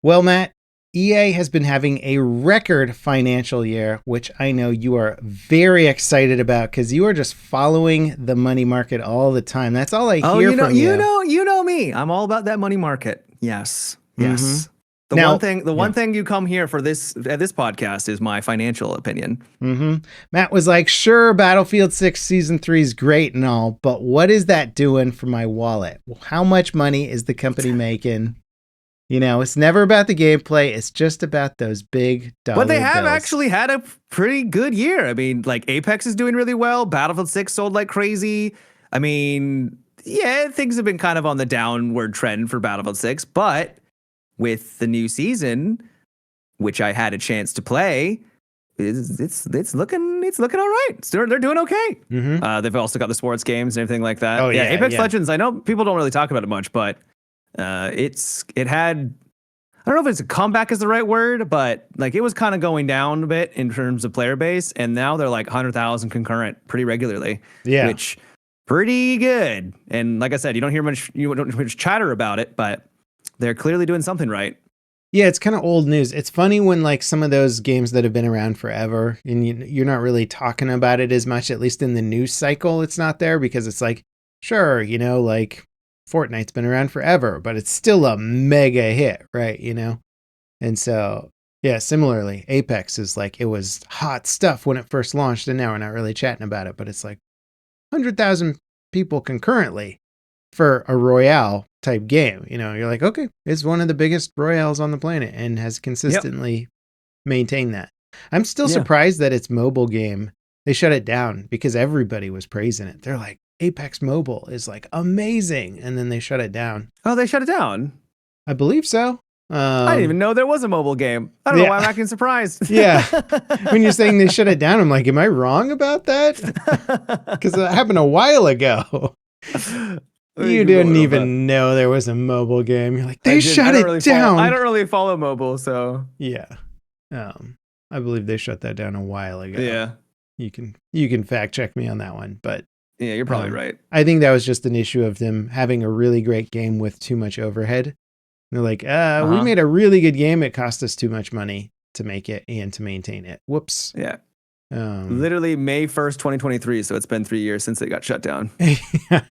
Well, Matt, EA has been having a record financial year, which I know you are very excited about because you are just following the money market all the time. That's all I Oh, hear from you. you know me. I'm all about that money market. Yes, yes. Mm-hmm. The Now, one thing you come here for this podcast is my financial opinion. mm-hmm. Matt was like, sure, Battlefield 6 Season 3 is great and all, but what is that doing for my wallet? How much money is the company making? You know, it's never about the gameplay. It's just about those big dollar But they have bills. actually had a pretty good year. I mean, like Apex is doing really well. Battlefield 6 sold like crazy. I mean, yeah, things have been kind of on the downward trend for Battlefield 6, but with the new season, which I had a chance to play, it's looking all right. They're doing okay. Mm-hmm. They've also got the sports games and everything like that. Oh, yeah, Apex yeah. Legends. I know people don't really talk about it much, but it had, I don't know if it's a comeback is the right word, but like it was kind of going down a bit in terms of player base, and now they're like 100,000 concurrent pretty regularly. Yeah. Which pretty good. And like I said, you don't hear much chatter about it, but they're clearly doing something right. Yeah, it's kind of old news. It's funny when like some of those games that have been around forever and you're not really talking about it as much, at least in the news cycle, it's not there because it's like, sure, you know, like Fortnite's been around forever, but it's still a mega hit, right? You know? And so, yeah, similarly, Apex is like, it was hot stuff when it first launched and now we're not really chatting about it, but it's like 100,000 people concurrently for a Royale type game. You know, you're like, okay, it's one of the biggest Royales on the planet and has consistently maintained that. I'm still surprised that it's mobile game. They shut it down because everybody was praising it. They're like, Apex Mobile is like amazing. And then they shut it down. Oh, they shut it down? I believe so. I didn't even know there was a mobile game. I don't know why I'm acting surprised. Yeah. When you're saying they shut it down, I'm like, am I wrong about that? Because it happened a while ago. You didn't even know there was a mobile game. You're like, they shut it down. I don't really follow mobile, so yeah. I believe they shut that down a while ago. Yeah. You can fact check me on that one, but yeah, you're probably right. I think that was just an issue of them having a really great game with too much overhead. They're like, we made a really good game. It cost us too much money to make it and to maintain it. Whoops. Yeah. Literally May 1st, 2023. So it's been 3 years since it got shut down. Yeah.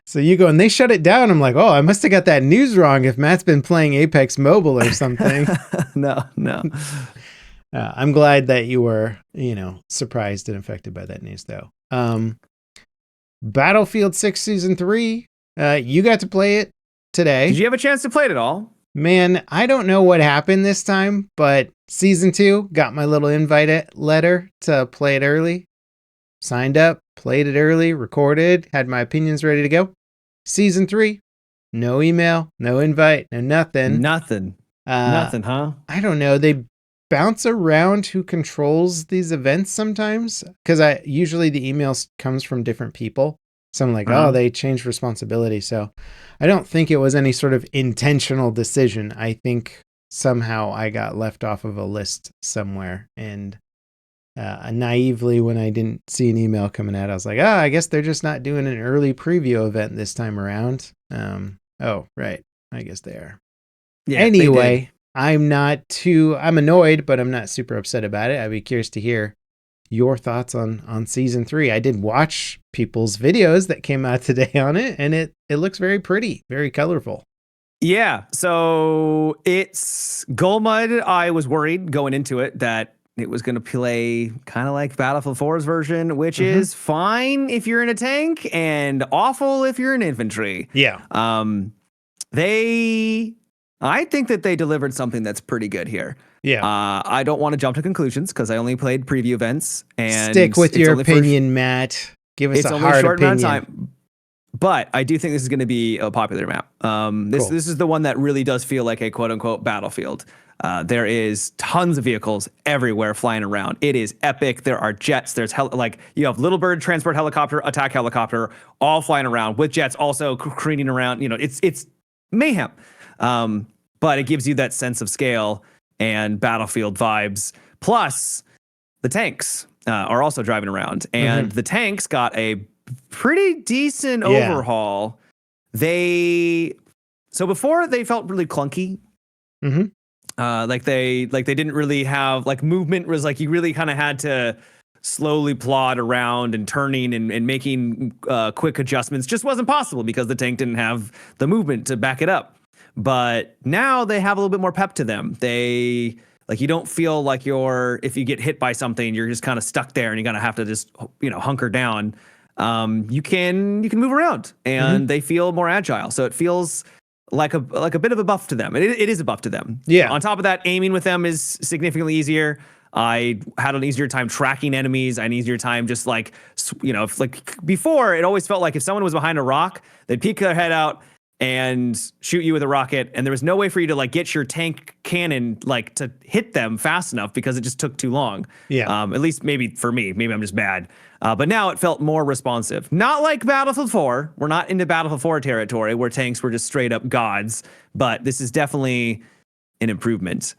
So you go and they shut it down. I'm like, oh, I must have got that news wrong if Matt's been playing Apex Mobile or something. No. I'm glad that you were, surprised and affected by that news, though. Battlefield 6 Season 3, you got to play it today. Did you have a chance to play it at all? Man, I don't know what happened this time, but Season 2 got my little invite letter to play it early. Signed up, played it early, recorded, had my opinions ready to go. Season 3, no email, no invite, no nothing. Nothing, huh? I don't know. They bounce around who controls these events sometimes because usually the emails comes from different people. So I'm like, oh, they changed responsibility. So I don't think it was any sort of intentional decision. I think somehow I got left off of a list somewhere. And naively, when I didn't see an email coming out, I was like, I guess they're just not doing an early preview event this time around. Oh, right. I guess they are. Yeah, anyway, I'm annoyed, but I'm not super upset about it. I'd be curious to hear your thoughts on Season 3. I did watch people's videos that came out today on it, and it looks very pretty, very colorful. Yeah, so it's Gold Mud. I was worried going into it that it was going to play kind of like Battlefield 4's version, which is fine if you're in a tank and awful if you're in infantry. Yeah. I think that they delivered something that's pretty good here. Yeah. I don't want to jump to conclusions because I only played preview events. And stick with your opinion, Matt. Give us a hard opinion. Amount of time, but I do think this is going to be a popular map. This is the one that really does feel like a quote unquote battlefield. There is tons of vehicles everywhere flying around. It is epic. There are jets. There's you have Little Bird transport helicopter, attack helicopter, all flying around with jets also careening around. It's mayhem. But it gives you that sense of scale and battlefield vibes. Plus, the tanks are also driving around, and the tanks got a pretty decent overhaul. So before they felt really clunky. They didn't really have like movement was like you really kind of had to slowly plod around and turning and making quick adjustments just wasn't possible because the tank didn't have the movement to back it up. But now they have a little bit more pep to them. They like you don't feel like if you get hit by something, you're just kind of stuck there and you're gonna have to just hunker down. You can move around and they feel more agile. So it feels like a bit of a buff to them. It is a buff to them. Yeah. On top of that, aiming with them is significantly easier. I had an easier time tracking enemies. I had an easier time just like before, it always felt like if someone was behind a rock, they'd peek their head out and shoot you with a rocket, and there was no way for you to like get your tank cannon like to hit them fast enough because it just took too long. Yeah. At least maybe for me, maybe I'm just bad. But now it felt more responsive. Not like Battlefield 4. We're not into Battlefield 4 territory where tanks were just straight up gods, but this is definitely an improvement.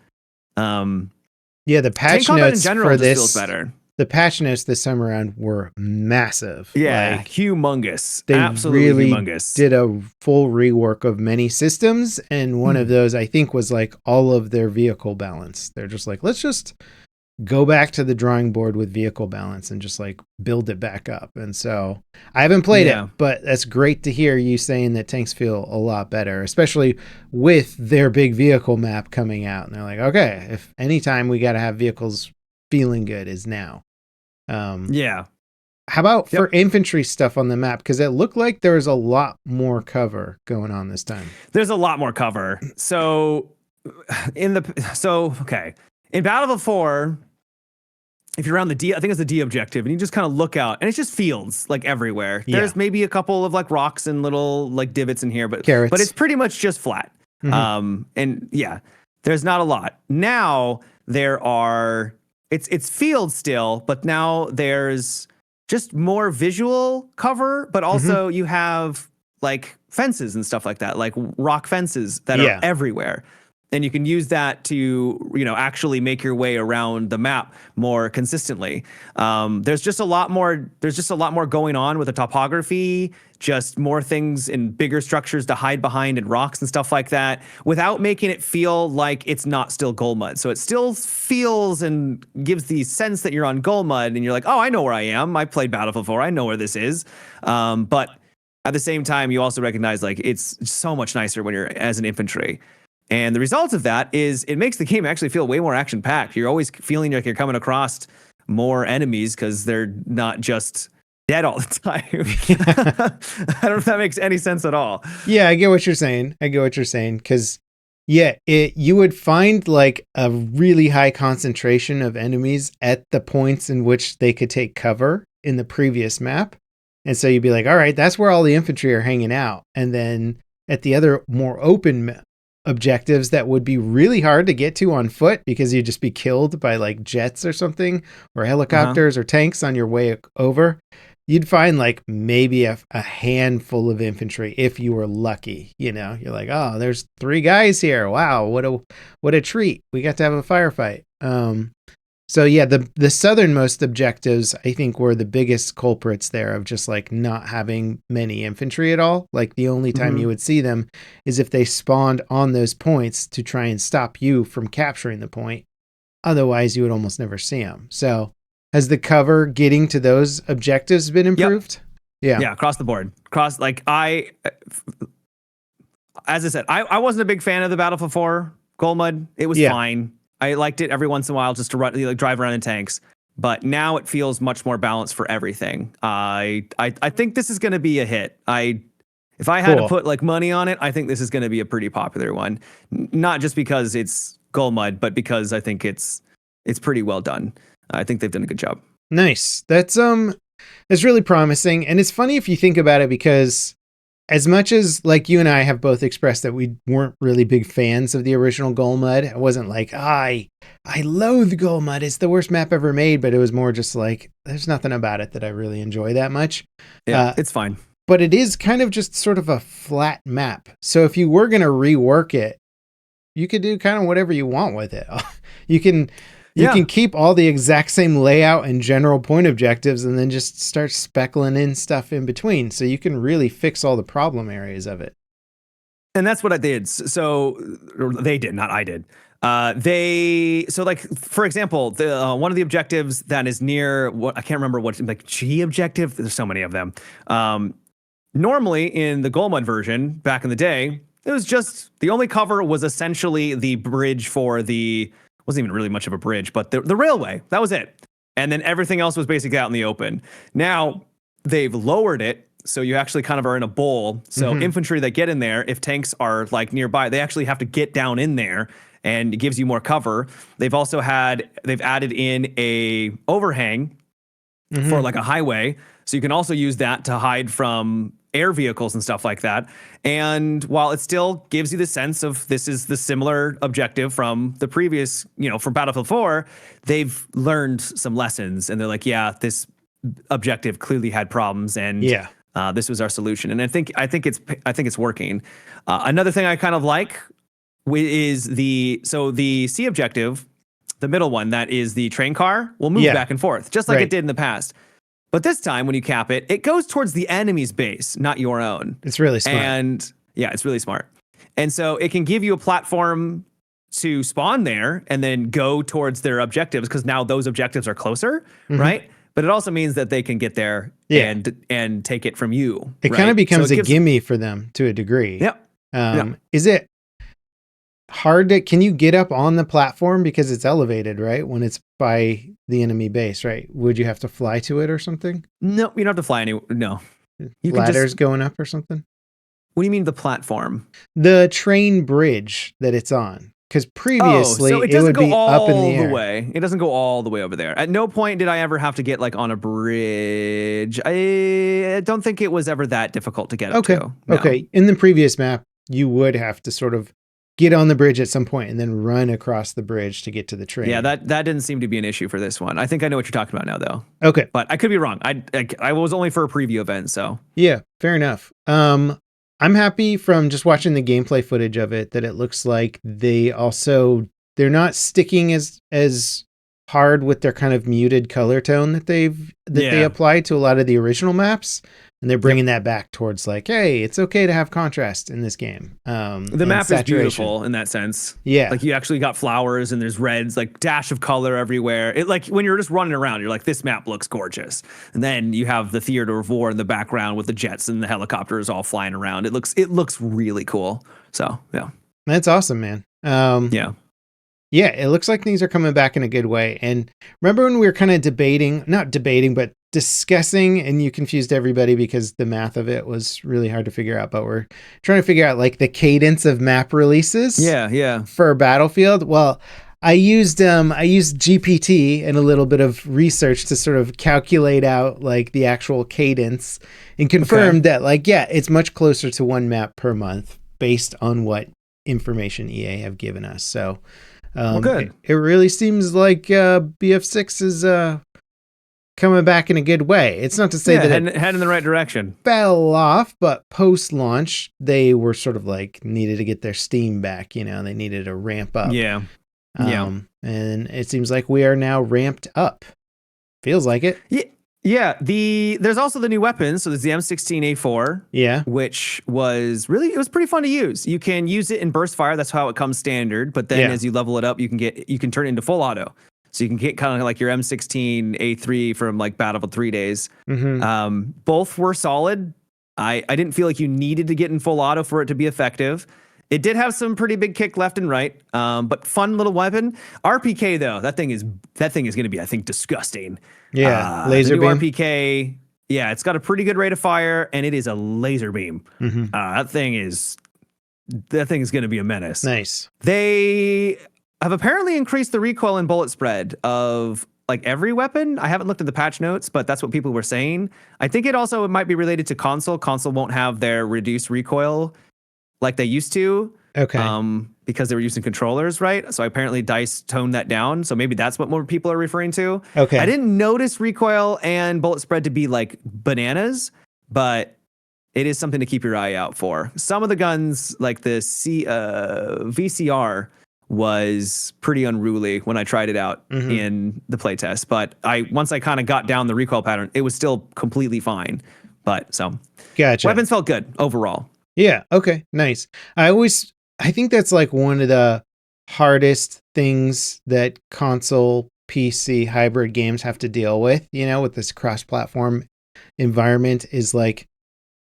Yeah, the patch notes for this feels better. The patch notes this time around were massive. Yeah, like, humongous. They absolutely really humongous. Did a full rework of many systems, and one of those I think was like all of their vehicle balance. They're just like, let's just go back to the drawing board with vehicle balance and just like build it back up. And so I haven't played it, but that's great to hear you saying that tanks feel a lot better, especially with their big vehicle map coming out. And they're like, okay, if anytime we got to have vehicles feeling good is now. Yeah. How about for infantry stuff on the map? Because it looked like there was a lot more cover going on this time. There's a lot more cover. So in Battlefield 4, if you're around the D, I think it's the D objective, and you just kind of look out, and it's just fields like everywhere. There's maybe a couple of like rocks and little like divots in here, but carrots. But it's pretty much just flat. And yeah, there's not a lot. Now there are it's fields still, but now there's just more visual cover, but also you have like fences and stuff like that, like rock fences that are everywhere. And you can use that to, actually make your way around the map more consistently. There's just a lot more going on with the topography, just more things and bigger structures to hide behind and rocks and stuff like that without making it feel like it's not still Gold Mud. So it still feels and gives the sense that you're on Gold Mud and you're like, oh, I know where I am. I played Battlefield 4. I know where this is. But at the same time, you also recognize like it's so much nicer when you're as an infantry. And the result of that is it makes the game actually feel way more action-packed. You're always feeling like you're coming across more enemies because they're not just dead all the time. I don't know if that makes any sense at all. Yeah, I get what you're saying. Because, you would find like a really high concentration of enemies at the points in which they could take cover in the previous map. And so you'd be like, all right, that's where all the infantry are hanging out. And then at the other more open objectives that would be really hard to get to on foot because you'd just be killed by like jets or something or helicopters or tanks on your way over, you'd find like maybe a handful of infantry if you were lucky. You're like, oh, there's 3 guys here. Wow, what a treat. We got to have a firefight. So yeah, the southernmost objectives I think were the biggest culprits there of just like not having many infantry at all. Like the only time you would see them is if they spawned on those points to try and stop you from capturing the point. Otherwise, you would almost never see them. So has the cover getting to those objectives been improved? Yep. Yeah, across the board. As I said, I wasn't a big fan of the Battlefield 4 Gold Mud. It was fine. I liked it every once in a while just to run, like, drive around in tanks. But now it feels much more balanced for everything. I think this is going to be a hit. If I had to put like money on it, I think this is going to be a pretty popular one. Not just because it's Gold Mud, but because I think it's pretty well done. I think they've done a good job. Nice. That's really promising. And it's funny if you think about it because as much as like you and I have both expressed that we weren't really big fans of the original Gold Mud, it wasn't like, I loathe Gold Mud. It's the worst map ever made. But it was more just like, there's nothing about it that I really enjoy that much. Yeah, it's fine. But it is kind of just sort of a flat map. So if you were going to rework it, you could do kind of whatever you want with it. You can keep all the exact same layout and general point objectives and then just start speckling in stuff in between. So you can really fix all the problem areas of it. And that's what I did. So they did, not I did. For example, the one of the objectives that is near what I can't remember what, like G objective. There's so many of them. Normally in the Gold Mud version back in the day, it was just the only cover was essentially the bridge for the wasn't even really much of a bridge, but the railway. That was it. And then everything else was basically out in the open. Now they've lowered it. So you actually kind of are in a bowl. So infantry that get in there, if tanks are like nearby, they actually have to get down in there, and it gives you more cover. They've added in a overhang for like a highway. So you can also use that to hide from air vehicles and stuff like that. And while it still gives you the sense of this is the similar objective from the previous, from Battlefield 4, they've learned some lessons, and they're like, yeah, this objective clearly had problems, and this was our solution. And I think it's working. Another thing I kind of like is the C objective, the middle one, that is the train car, will move back and forth just like it did in the past. But this time when you cap it, it goes towards the enemy's base, not your own. It's really smart. And yeah, it's really smart. And so it can give you a platform to spawn there and then go towards their objectives, because now those objectives are closer, right? But it also means that they can get there and take it from you. It kind of becomes a gimme for them to a degree. Yep. Is it hard can you get up on the platform because it's elevated, right? When it's by the enemy base, right? Would you have to fly to it or something? No, you don't have to fly anywhere. No. Ladders going up or something? What do you mean the platform? The train bridge that it's on. Because previously it would be up in the air. Way. It doesn't go all the way over there. At no point did I ever have to get like on a bridge. I don't think it was ever that difficult to get up to. No. Okay. In the previous map, you would have to sort of get on the bridge at some point and then run across the bridge to get to the train. Yeah, that didn't seem to be an issue for this one. I think I know what you're talking about now, though. Okay. But I could be wrong. I was only for a preview event, so. Yeah, fair enough. I'm happy from just watching the gameplay footage of it that it looks like they're not sticking as hard with their kind of muted color tone that they applied to a lot of the original maps, and they're bringing that back towards like, hey, it's okay to have contrast in this game. The map is beautiful in that sense. Yeah, like you actually got flowers and there's reds, like dash of color everywhere. It like when you're just running around, you're like, this map looks gorgeous. And then you have the theater of war in the background with the jets and the helicopters all flying around. It looks really cool. So yeah, that's awesome, man. Yeah, it looks like things are coming back in a good way. And remember when we were kind of but discussing, and you confused everybody because the math of it was really hard to figure out, but we're trying to figure out like the cadence of map releases. Yeah. For Battlefield. Well, I used GPT and a little bit of research to sort of calculate out like the actual cadence and confirmed that it's much closer to one map per month based on what information EA have given us. So good. It really seems like BF6 is coming back in a good way. It's not to say that it head in the right direction. Fell off, but post-launch, they were sort of like needed to get their steam back. They needed to ramp up. Yeah. And it seems like we are now ramped up. Feels like it. Yeah. There's also the new weapons. So there's the M16A4. Yeah. Which was pretty fun to use. You can use it in burst fire. That's how it comes standard. But then as you level it up, you can turn it into full auto. So you can get kind of like your M16A3 from like Battlefield 3 days. Both were solid. I didn't feel like you needed to get in full auto for it to be effective. It did have some pretty big kick left and right, but fun little weapon. RPK though, that thing is going to be, I think, disgusting. Yeah, laser beam. RPK. Yeah, it's got a pretty good rate of fire, and it is a laser beam. That thing is going to be a menace. Nice. They have apparently increased the recoil and bullet spread of like every weapon. I haven't looked at the patch notes, but that's what people were saying. I think it might be related to console. Console won't have their reduced recoil like they used to. Okay. Because they were using controllers, right? So apparently DICE toned that down. So maybe that's what more people are referring to. Okay. I didn't notice recoil and bullet spread to be like bananas, but it is something to keep your eye out for. Some of the guns, like the VCR, was pretty unruly when I tried it out in the playtest. But once I kind of got down the recoil pattern, it was still completely fine. But so gotcha. Weapons felt good overall. Yeah. Okay. Nice. I think that's like one of the hardest things that console PC hybrid games have to deal with, with this cross-platform environment is like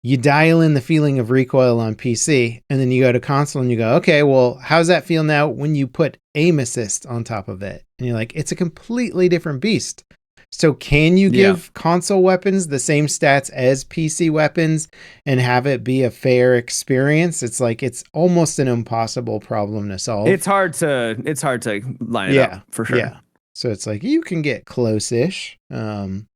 you dial in the feeling of recoil on PC and then you go to console and you go, okay, well, how's that feel now when you put aim assist on top of it? And you're like, it's a completely different beast. So can you give console weapons the same stats as PC weapons and have it be a fair experience? It's like, it's almost an impossible problem to solve. It's hard to line it up for sure. Yeah. So it's like, you can get close-ish. And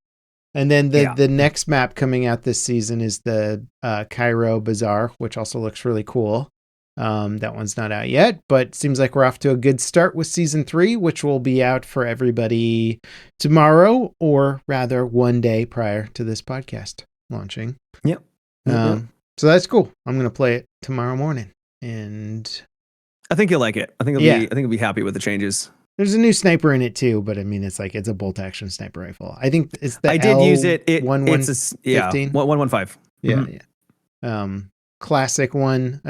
then the next map coming out this season is the Cairo Bazaar, which also looks really cool. That one's not out yet, but seems like we're off to a good start with season 3, which will be out for everybody tomorrow, or rather one day prior to this podcast launching. Yep. So that's cool. I'm going to play it tomorrow morning, and I think you'll like it. I think you'll be happy with the changes. There's a new sniper in it too, but I mean, it's a bolt action sniper rifle. I think it's the I did use it. It's a 115. Yeah. Classic one.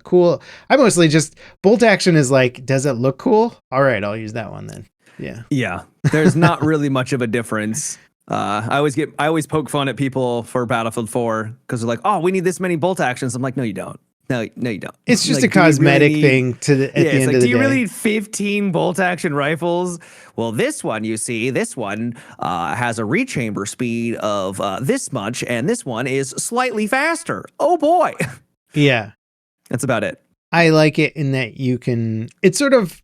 Cool. I mostly just bolt action is like, does it look cool? All right, I'll use that one then. Yeah. Yeah. There's not really much of a difference. I always poke fun at people for Battlefield 4 because they're like, oh, we need this many bolt actions. I'm like, no, you don't. No, you don't. It's just a cosmetic thing at the end of the day. Do you really need 15 bolt action rifles? Well, this one has a rechamber speed of this much, and this one is slightly faster. Oh boy. Yeah. That's about it. I like it in that it sort of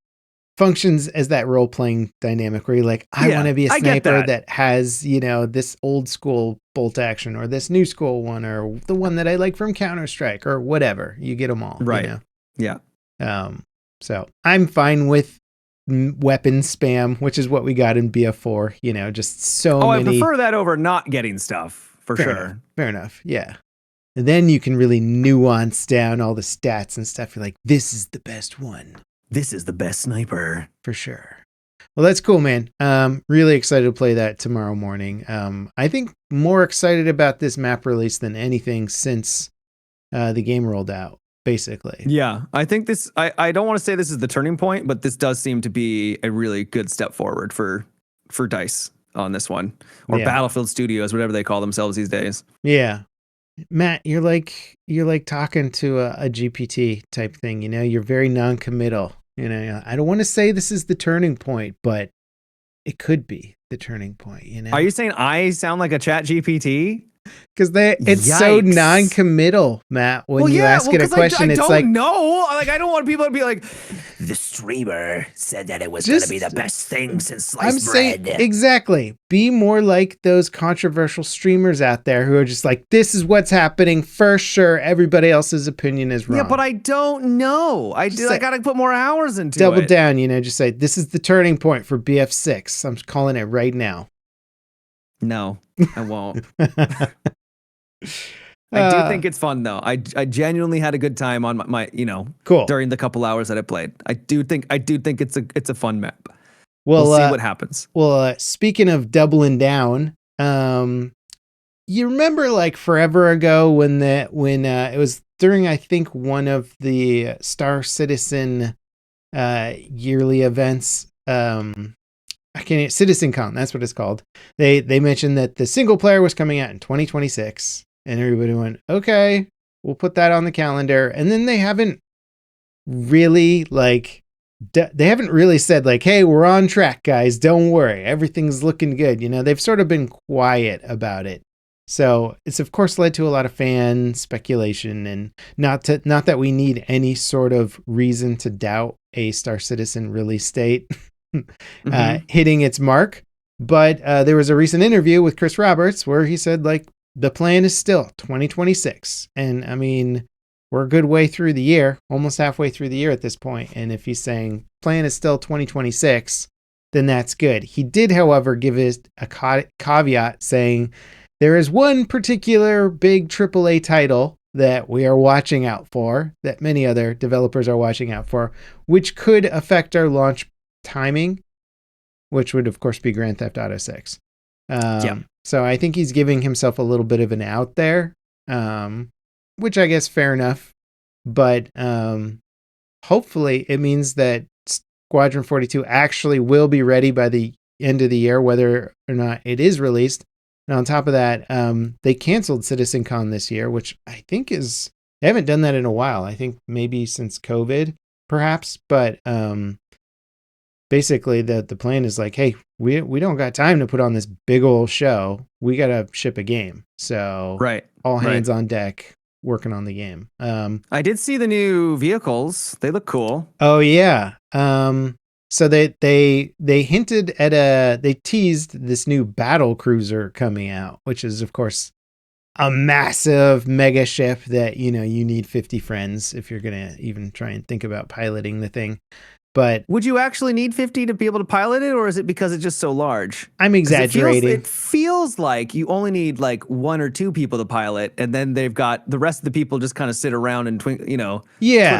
functions as that role-playing dynamic where you're like, I want to be a sniper that has, this old school bolt action or this new school one or the one that I like from Counter-Strike or whatever. You get them all. Right. Yeah. So I'm fine with weapon spam, which is what we got in BF4, just so many. I prefer that over not getting stuff for sure. Fair enough. Yeah. And then you can really nuance down all the stats and stuff. You're like, this is the best one. This is the best sniper. For sure. Well, that's cool, man. Really excited to play that tomorrow morning. I think more excited about this map release than anything since the game rolled out, basically. Yeah, I think this, I don't want to say this is the turning point, but this does seem to be a really good step forward for DICE on this one. Or Battlefield Studios, whatever they call themselves these days. Yeah. Matt, you're like talking to a GPT type thing, you're very non-committal. I don't want to say this is the turning point, but it could be the turning point, Are you saying I sound like a chat GPT? Because it's so non-committal, Matt. When you ask it a question, it's like, no, I don't want people to be like, the streamer said that it was going to be the best thing since sliced bread. Exactly. Be more like those controversial streamers out there who are just like, this is what's happening for sure. Everybody else's opinion is wrong. Yeah, but I don't know. I got to put more hours into double it. Double down, just say, this is the turning point for BF6. I'm calling it right now. No, I won't. I do think it's fun though. I genuinely had a good time on my cool during the couple hours that I played. I do think it's a fun map. We'll see what happens. Well, speaking of doubling down, you remember like forever ago when it was during I think one of the Star Citizen yearly events. CitizenCon, that's what it's called. They mentioned that the single player was coming out in 2026, and everybody went, okay, we'll put that on the calendar. And then they haven't really said like, hey, we're on track, guys. Don't worry, everything's looking good. They've sort of been quiet about it. So it's of course led to a lot of fan speculation, and not that we need any sort of reason to doubt a Star Citizen release date. Hitting its mark, but there was a recent interview with Chris Roberts where he said like the plan is still 2026, and I mean we're a good way through the year, almost halfway through the year at this point, and if he's saying plan is still 2026, then that's good. He did, however, give us a caveat saying there is one particular big AAA title that we are watching out for, that many other developers are watching out for, which could affect our launch timing, which would of course be Grand Theft Auto 6. So I think he's giving himself a little bit of an out there, which I guess fair enough, but hopefully it means that Squadron 42 actually will be ready by the end of the year, whether or not it is released. And on top of that, they canceled CitizenCon this year, which I think they haven't done that in a while. I think maybe since COVID, perhaps. But basically, the plan is like, hey, we don't got time to put on this big old show. We got to ship a game. So all hands on deck working on the game. I did see the new vehicles. They look cool. Oh, yeah. So they hinted at they teased this new battle cruiser coming out, which is of course a massive mega ship that, you need 50 friends if you're going to even try and think about piloting the thing. But would you actually need 50 to be able to pilot it, or is it because it's just so large? I'm exaggerating. It feels like you only need like 1 or 2 people to pilot, and then they've got the rest of the people just kind of sit around and twiddle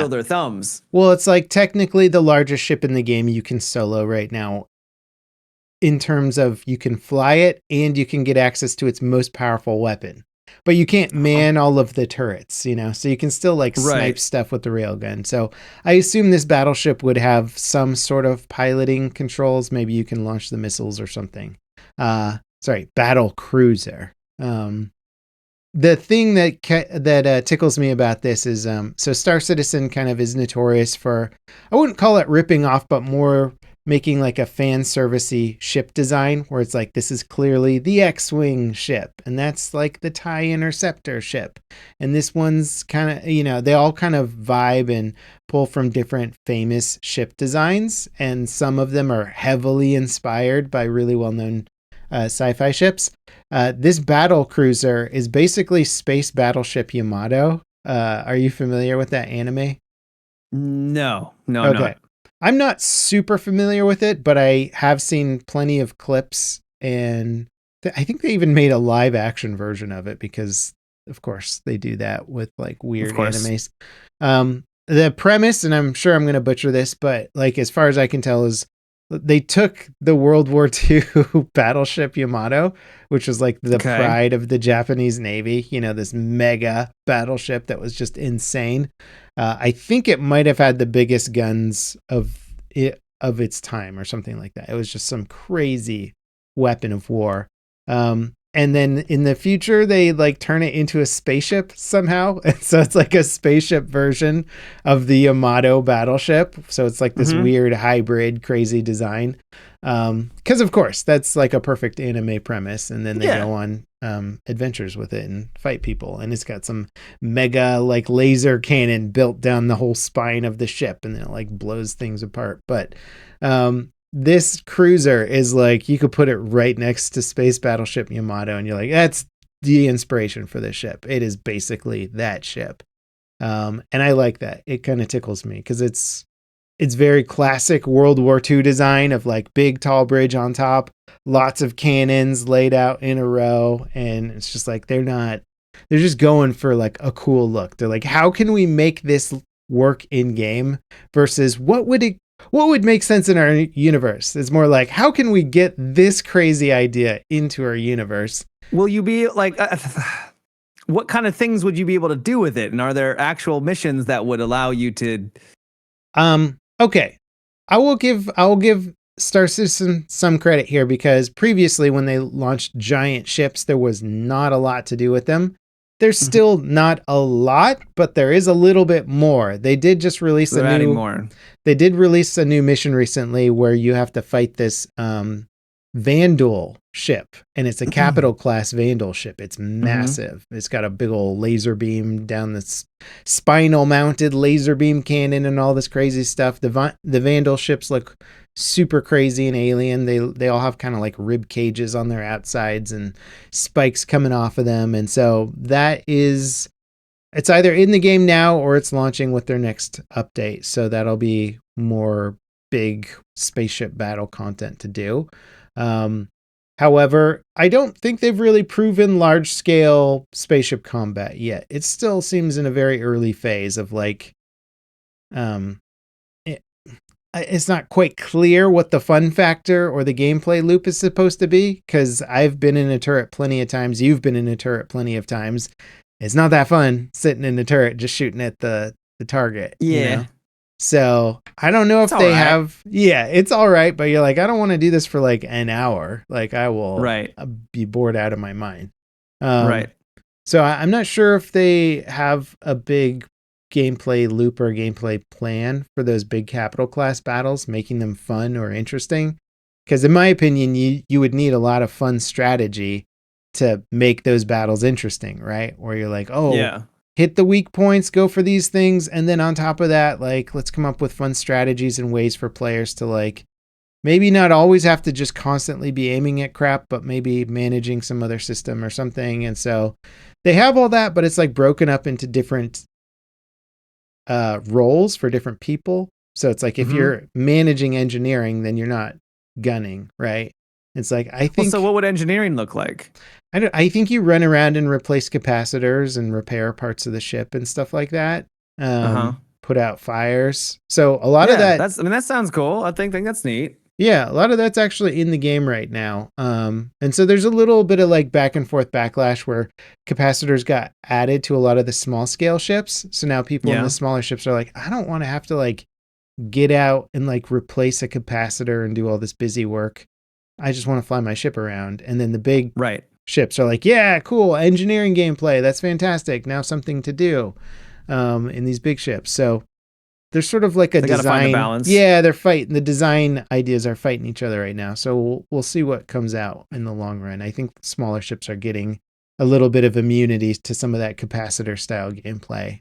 their thumbs. Well, it's like technically the largest ship in the game you can solo right now, in terms of you can fly it and you can get access to its most powerful weapon. But you can't man all of the turrets, so you can still snipe stuff with the railgun. So I assume this battleship would have some sort of piloting controls. Maybe you can launch the missiles or something. Battle cruiser. The thing that tickles me about this is, so Star Citizen kind of is notorious for, I wouldn't call it ripping off, but more making like a fan servicey ship design where it's like, this is clearly the X-Wing ship and that's like the TIE Interceptor ship. And this one's kind of, they all kind of vibe and pull from different famous ship designs. And some of them are heavily inspired by really well-known sci-fi ships. This battle cruiser is basically Space Battleship Yamato. Are you familiar with that anime? No, okay. Not. I'm not super familiar with it, but I have seen plenty of clips, and I think they even made a live action version of it because, of course, they do that with like weird animes. The premise, and I'm sure I'm going to butcher this, but like as far as I can tell, is they took the World War II battleship Yamato, which was like the pride of the Japanese Navy, this mega battleship that was just insane. I think it might have had the biggest guns of its time or something like that. It was just some crazy weapon of war. And then in the future, they like turn it into a spaceship somehow. And so it's like a spaceship version of the Yamato battleship. So it's like this weird hybrid, crazy design. Because of course, that's like a perfect anime premise. And then they go on adventures with it and fight people. And it's got some mega like laser cannon built down the whole spine of the ship. And then it like blows things apart. But this cruiser is like, you could put it right next to Space Battleship Yamato and you're like, that's the inspiration for this ship. It is basically that ship. And I like that. It kind of tickles me because it's very classic World War II design of like big tall bridge on top, lots of cannons laid out in a row. And it's just like, they're just going for like a cool look. They're like, how can we make this work in game versus what would make sense in our universe? It's more like, how can we get this crazy idea into our universe? Will you be like, what kind of things would you be able to do with it? And are there actual missions that would allow you to? Okay. I will give Star Citizen some credit here because previously when they launched giant ships, there was not a lot to do with them. There's still not a lot, but there is a little bit more. They did just release They did release a new mission recently where you have to fight this Vandal ship, and it's a capital class Vandal ship. It's massive. It's got a big old laser beam down this spinal mounted laser beam cannon and all this crazy stuff. The Vandal ships look super crazy and alien. They all have kind of like rib cages on their outsides and spikes coming off of them. And so it's either in the game now or it's launching with their next update. So that'll be more big spaceship battle content to do. However, I don't think they've really proven large scale spaceship combat yet. It still seems in a very early phase of like, it's not quite clear what the fun factor or the gameplay loop is supposed to be, because I've been in a turret plenty of times. You've been in a turret plenty of times. It's not that fun sitting in the turret just shooting at the target. Yeah. So I don't know It's if all they right. have, yeah, it's all right, but you're like, I don't want to do this for like an hour. Like I will Right. be bored out of my mind. Um, Right. so I'm not sure if they have a big gameplay loop or gameplay plan for those big capital class battles, making them fun or interesting. Because in my opinion, you would need a lot of fun strategy to make those battles interesting, right? Where you're like, oh, Yeah. hit the weak points, go for these things, and then on top of that, like let's come up with fun strategies and ways for players to like maybe not always have to just constantly be aiming at crap, but maybe managing some other system or something. And so they have all that, but it's like broken up into different roles for different people. So it's like if Mm-hmm. you're managing engineering, then you're not gunning, right? It's like Well, so what would engineering look like? I think you run around and replace capacitors and repair parts of the ship and stuff like that. Uh-huh. Put out fires. So a lot of Yeah, that, that sounds cool. I think that's neat. yeah, a lot of that's actually in the game right now. And so there's a little bit of like back and forth backlash where capacitors got added to a lot of the small scale ships. So now people in the Yeah. smaller ships are like, I don't want to have to like get out and like replace a capacitor and do all this busy work. I just want to fly my ship around. And then the big Right. ships are like, yeah, cool, engineering gameplay. That's fantastic. Now something to do in these big ships. So there's sort of like a They gotta find the design. balance. Yeah, they're fighting. The design ideas are fighting each other right now. So we'll see what comes out in the long run. I think smaller ships are getting a little bit of immunity to some of that capacitor style gameplay.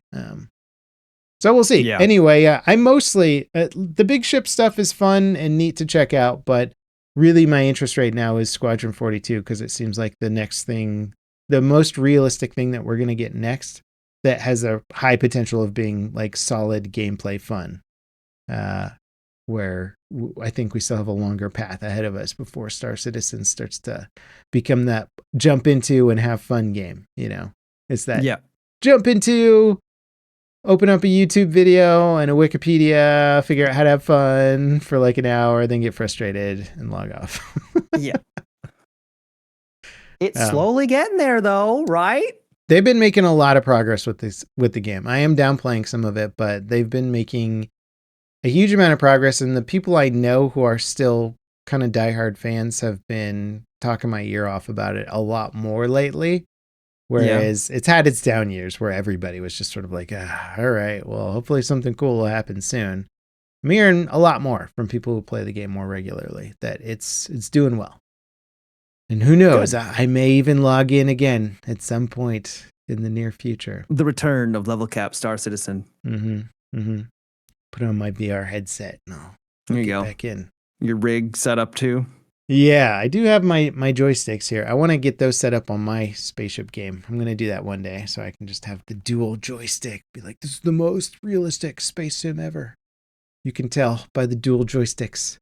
So we'll see. Yeah. Anyway, I mostly the big ship stuff is fun and neat to check out, but really my interest right now is Squadron 42 because it seems like the next thing, the most realistic thing that we're going to get next that has a high potential of being like solid gameplay fun. Where I think we still have a longer path ahead of us before Star Citizen starts to become that jump into and have fun game. You know, it's that jump into, open up a YouTube video and a Wikipedia, figure out how to have fun for like an hour, then get frustrated and log off. Yeah. It's slowly getting there though, right? They've been making a lot of progress with the game. I am downplaying some of it, but they've been making a huge amount of progress. And the people I know who are still kind of diehard fans have been talking my ear off about it a lot more lately. Whereas it's had its down years where everybody was just sort of like, all right, well, hopefully something cool will happen soon. I'm hearing a lot more from people who play the game more regularly that it's doing well. And who knows, I may even log in again at some point in the near future. The return of level cap Star Citizen. Put on my VR headset and I'll there you get go. back in. Your rig set up too? Yeah, I do have my joysticks here. I want to get those set up on my spaceship game. I'm going to do that one day so I can just have the dual joystick. Be like, this is the most realistic space sim ever. You can tell by the dual joysticks.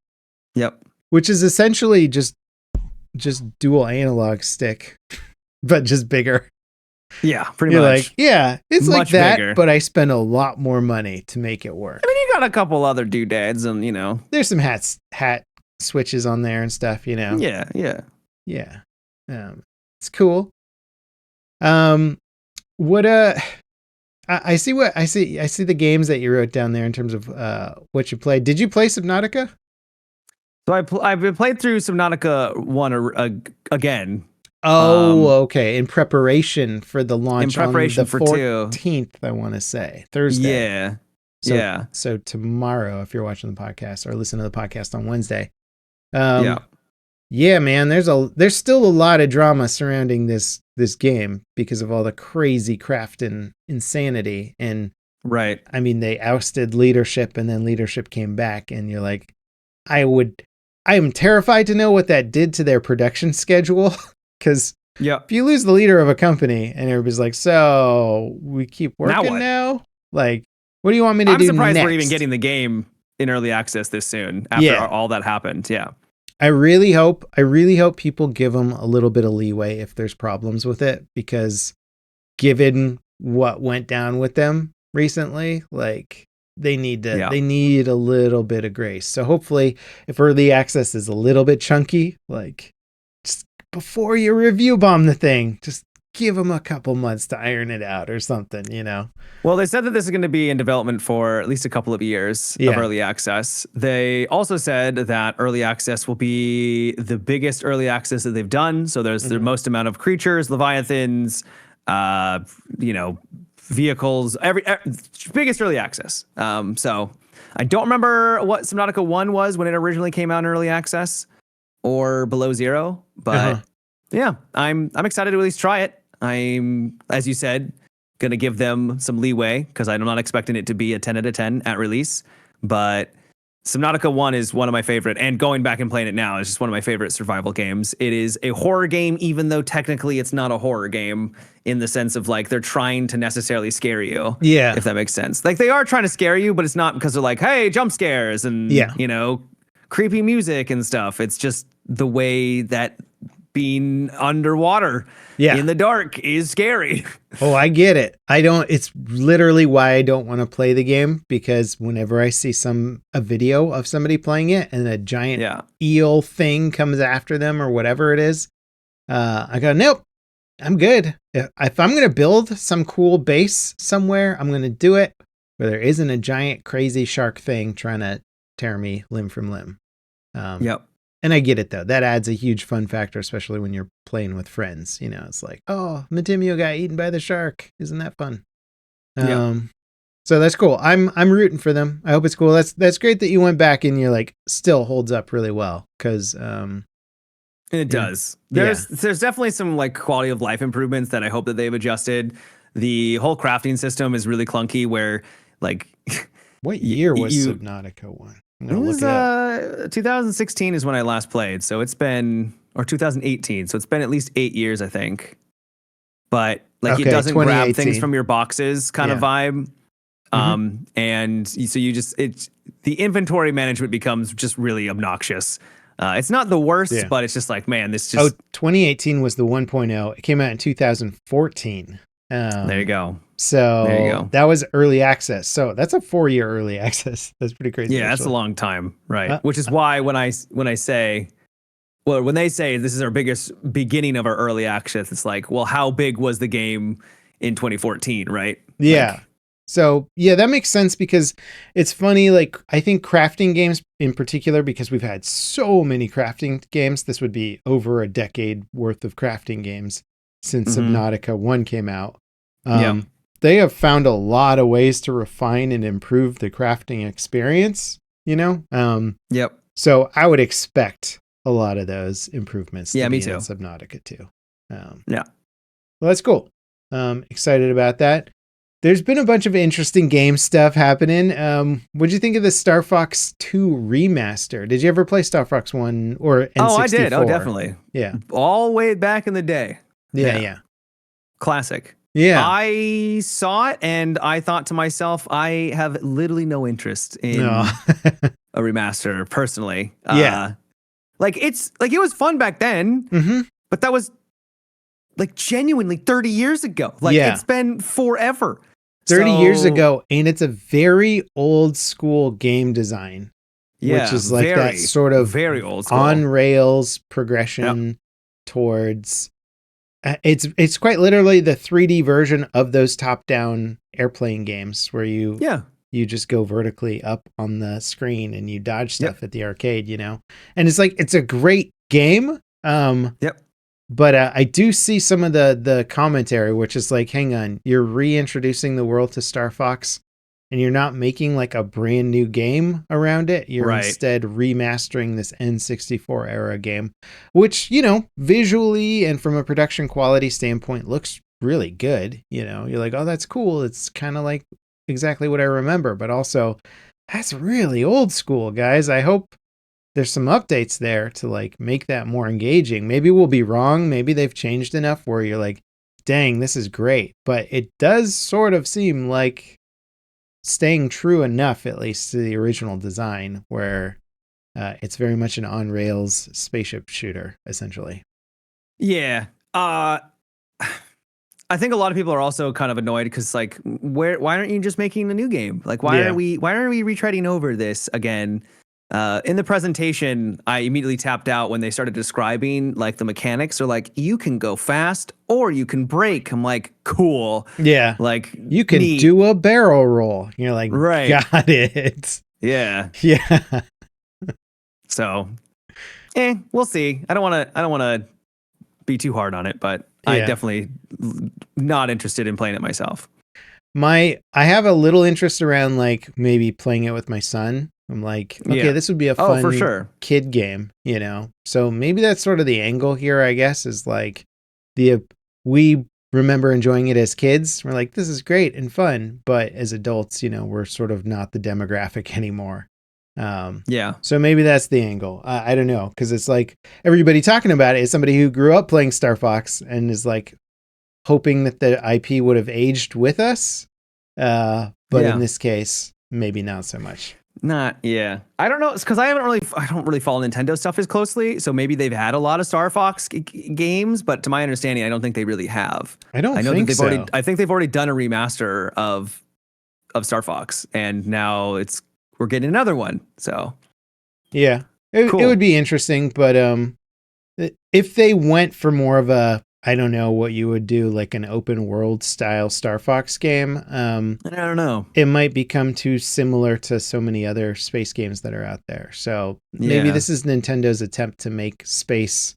Yep. Which is essentially just dual analog stick, but just bigger. Yeah, pretty You're much. Like, yeah, it's much like that, bigger. but I spent a lot more money to make it work. I mean, you got a couple other doodads and, you know. There's some hat switches on there and stuff, you know. Yeah. It's cool. What I see the games that you wrote down there in terms of what you played. Did you play Subnautica? So I've played through Subnautica 1 again. Oh, okay. In preparation for the launch on the 14th, 2. I want to say. Thursday. Yeah. So tomorrow, if you're watching the podcast or listening to the podcast on Wednesday. Yeah, man, there's still a lot of drama surrounding this game because of all the crazy craft and insanity. And right. I mean, they ousted leadership and then leadership came back and you're like, I am terrified to know what that did to their production schedule. Because if you lose the leader of a company and everybody's like, so we keep working now? Like, what do you want me to do next? I'm surprised we're even getting the game in early access this soon after all that happened. Yeah. I really hope people give them a little bit of leeway if there's problems with it, because given what went down with them recently, like they need a little bit of grace. So hopefully if early access is a little bit chunky, like just before you review bomb the thing, just give them a couple months to iron it out or something, you know? Well, they said that this is going to be in development for at least a couple of years of early access. They also said that early access will be the biggest early access that they've done. So there's the most amount of creatures, leviathans, vehicles, every biggest early access. So I don't remember what Subnautica 1 was when it originally came out in early access or below 0, but yeah, I'm excited to at least try it. I'm, as you said, going to give them some leeway because I'm not expecting it to be a 10 out of 10 at release. But Subnautica 1 is one of my favorite, and going back and playing it now is just one of my favorite survival games. It is a horror game, even though technically it's not a horror game in the sense of like they're trying to necessarily scare you. Yeah. If that makes sense. Like they are trying to scare you, but it's not because they're like, hey, jump scares and, creepy music and stuff. It's just the way that being underwater in the dark is scary. Oh, I get it. It's literally why I don't want to play the game, because whenever I see a video of somebody playing it and a giant eel thing comes after them or whatever it is, I go, nope, I'm good. If I'm going to build some cool base somewhere, I'm going to do it where there isn't a giant crazy shark thing trying to tear me limb from limb. And I get it, though. That adds a huge fun factor, especially when you're playing with friends. You know, it's like, oh, Matimio got eaten by the shark. Isn't that fun? So that's cool. I'm rooting for them. I hope it's cool. That's great that you went back and you're like, still holds up really well. Because it does. There's definitely some like quality of life improvements that I hope that they've adjusted. The whole crafting system is really clunky where like... What year was Subnautica 1? It was 2016 is when I last played. So it's been, or 2018. So it's been at least 8 years, I think. But like it doesn't grab things from your boxes kind of vibe. And so the inventory management becomes just really obnoxious. It's not the worst, but it's just like, man, this just... 2018 was the 1.0. It came out in 2014. There you go. So that was early access. So that's a 4-year early access. That's pretty crazy. Yeah, that's a long time, right? Which is why when they say this is our biggest beginning of our early access, it's like, well, how big was the game in 2014, right? Yeah. So yeah, that makes sense because it's funny. Like I think crafting games in particular, because we've had so many crafting games, this would be over a decade worth of crafting games since Subnautica 1 came out. They have found a lot of ways to refine and improve the crafting experience, you know? So I would expect a lot of those improvements to be in Subnautica 2. Well, that's cool. Excited about that. There's been a bunch of interesting game stuff happening. What'd you think of the Star Fox 2 remaster? Did you ever play Star Fox 1 or N64? Oh, I did. Oh, definitely. Yeah. All way back in the day. Yeah. Classic. Yeah. I saw it and I thought to myself, I have literally no interest in a remaster personally. Like it was fun back then, but that was like genuinely 30 years ago. Like it's been forever. 30 years ago, and it's a very old school game design. Which is like that sort of very old school on rails progression towards it's quite literally the 3D version of those top-down airplane games where you just go vertically up on the screen and you dodge stuff at the arcade, you know. And it's like it's a great game. But I do see some of the commentary, which is like, hang on, you're reintroducing the world to Star Fox and you're not making like a brand new game around it. You're instead remastering this N64 era game, which, you know, visually and from a production quality standpoint looks really good. You know, you're like, oh, that's cool. It's kind of like exactly what I remember, but also that's really old school, guys. I hope there's some updates there to like make that more engaging. Maybe we'll be wrong. Maybe they've changed enough where you're like, dang, this is great. But it does sort of seem like staying true enough, at least to the original design, where it's very much an on-rails spaceship shooter, essentially. Yeah. I think a lot of people are also kind of annoyed because, like, why aren't you just making a new game? Like, why aren't we retreading over this again? In the presentation, I immediately tapped out when they started describing like the mechanics. They're like, you can go fast or you can brake. I'm like, cool. Yeah. Like, you can neat. do a barrel roll. You're like, right. Got it. Yeah. Yeah. So, we'll see. I don't want to be too hard on it, but I definitely not interested in playing it myself. I have a little interest around like maybe playing it with my son. I'm like, okay, this would be a fun for sure. kid game, you know? So maybe that's sort of the angle here, I guess, is like we remember enjoying it as kids. We're like, this is great and fun. But as adults, you know, we're sort of not the demographic anymore. So maybe that's the angle. I don't know. Cause it's like everybody talking about it is somebody who grew up playing Star Fox and is like hoping that the IP would have aged with us. But in this case, maybe not so much. I don't know. It's because I don't really follow Nintendo stuff as closely. So maybe they've had a lot of Star Fox games, but to my understanding, I don't think they really have. I think I think they've already done a remaster of Star Fox, and now we're getting another one. So yeah, it would be interesting, but if they went for more of a, I don't know what you would do, like an open world style Star Fox game. I don't know. It might become too similar to so many other space games that are out there. So maybe this is Nintendo's attempt to make space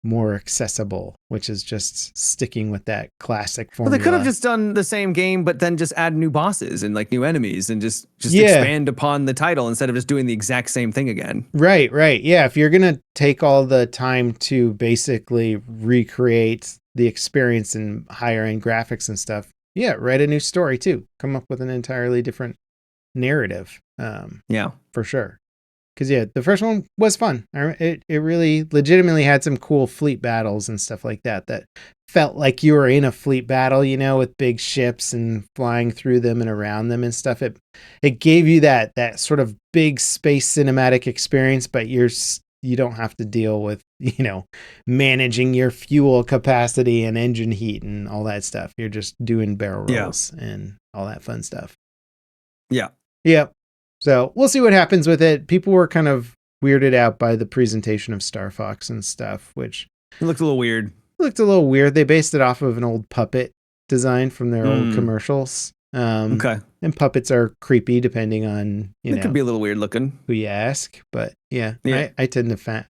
more accessible, which is just sticking with that classic formula. Well, they could have just done the same game, but then just add new bosses and like new enemies and just expand upon the title instead of just doing the exact same thing again. Right. Yeah. If you're going to take all the time to basically recreate the experience in higher end graphics and stuff, write a new story too. Come up with an entirely different narrative. For sure. Because the first one was fun. It really legitimately had some cool fleet battles and stuff like that felt like you were in a fleet battle, you know, with big ships and flying through them and around them and stuff. It gave you that sort of big space cinematic experience, but you don't have to deal with, you know, managing your fuel capacity and engine heat and all that stuff. You're just doing barrel rolls and all that fun stuff. Yeah. So we'll see what happens with it. People were kind of weirded out by the presentation of Star Fox and stuff, which it looked a little weird. They based it off of an old puppet design from their old commercials. And puppets are creepy depending on, it could be a little weird looking who you ask. But I tend to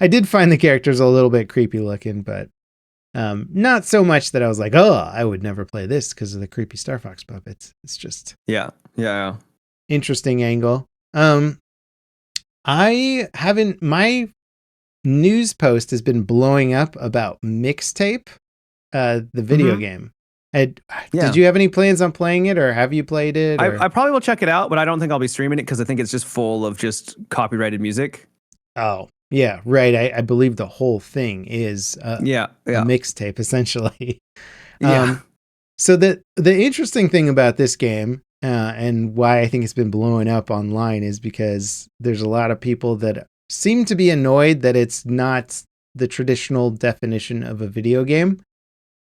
I did find the characters a little bit creepy looking, but not so much that I was like, oh, I would never play this because of the creepy Star Fox puppets. It's just interesting angle. My news post has been blowing up about Mixtape, the video game. Did you have any plans on playing it, or have you played it? I probably will check it out, but I don't think I'll be streaming it because I think it's just full of just copyrighted music. Oh, yeah, right. I believe the whole thing is a mixtape, essentially. So the interesting thing about this game, and why I think it's been blowing up online, is because there's a lot of people that seem to be annoyed that it's not the traditional definition of a video game,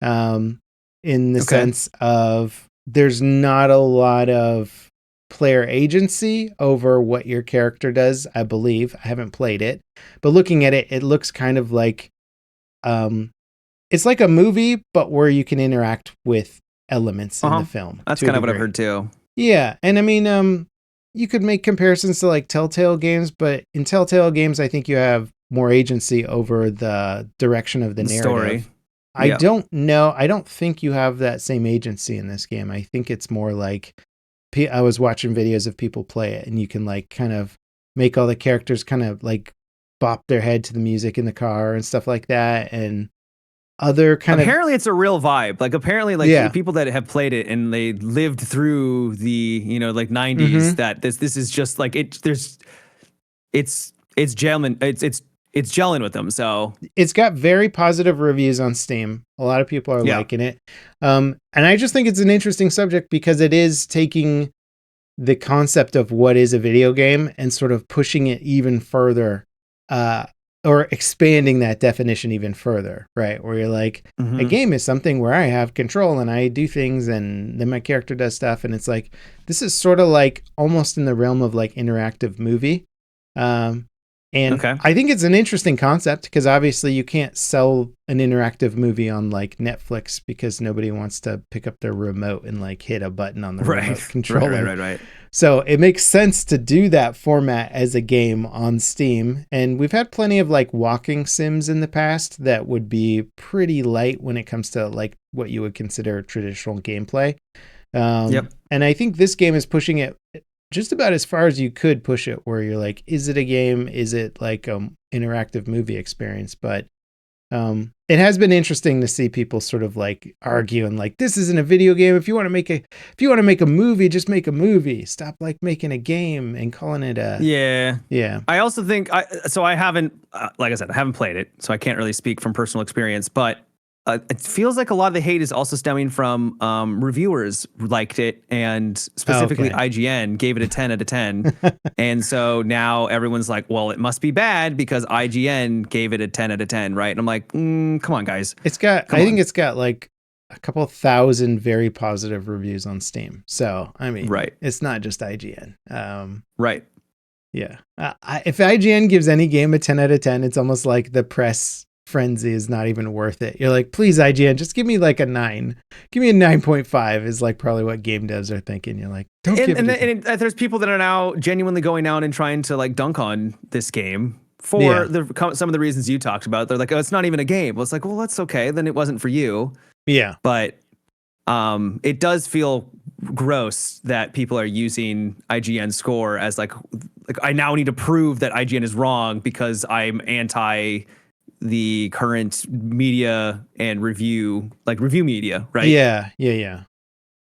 in the sense of there's not a lot of player agency over what your character does, I believe. I haven't played it, but looking at it, it looks kind of like it's like a movie, but where you can interact with elements in the film. That's kind of what I've heard too. Yeah, and I mean, you could make comparisons to like Telltale games, but in Telltale games, I think you have more agency over the direction of the narrative. Story. I don't know. I don't think you have that same agency in this game. I think it's more like I was watching videos of people play it, and you can like kind of make all the characters kind of like bop their head to the music in the car and stuff like that, and other kind apparently it's a real vibe. Like apparently like people that have played it and they lived through the, you know, like 90s, that this is just like it's gelling with them. So it's got very positive reviews on Steam. A lot of people are liking it. And I just think it's an interesting subject because it is taking the concept of what is a video game and sort of pushing it even further, or expanding that definition even further, right? Where you're like, a game is something where I have control and I do things and then my character does stuff. And it's like, this is sort of like almost in the realm of like interactive movie. Um, and Okay. I think it's an interesting concept because obviously you can't sell an interactive movie on like Netflix because nobody wants to pick up their remote and like hit a button on the remote controller. Right. So it makes sense to do that format as a game on Steam. And we've had plenty of like walking sims in the past that would be pretty light when it comes to like what you would consider traditional gameplay. Yep. And I think this game is pushing it just about as far as you could push it, where you're like, is it a game? Is it like interactive movie experience? But it has been interesting to see people sort of like argue and like, this isn't a video game. If you want to make a movie, just make a movie. Stop like making a game and calling it a yeah. I also think I haven't like I said, I haven't played it, so I can't really speak from personal experience, but it feels like a lot of the hate is also stemming from reviewers who liked it, and specifically IGN gave it a 10 out of 10. And so now everyone's like, well, it must be bad because IGN gave it a 10 out of 10, right? And I'm like, come on, guys. I think it's got like a couple thousand very positive reviews on Steam. So, I mean, it's not just IGN. Right. Yeah. If IGN gives any game a 10 out of 10, it's almost like the press frenzy is not even worth it. You're like, please, IGN, just give me like a 9. Give me a 9.5 is like probably what game devs are thinking. You're like, don't give it. And there's people that are now genuinely going out and trying to like dunk on this game for some of the reasons you talked about. They're like, oh, it's not even a game. Well, it's like, well, that's okay. Then it wasn't for you. Yeah. But it does feel gross that people are using IGN score as like I now need to prove that IGN is wrong because I'm anti the current media and review media, right? Yeah.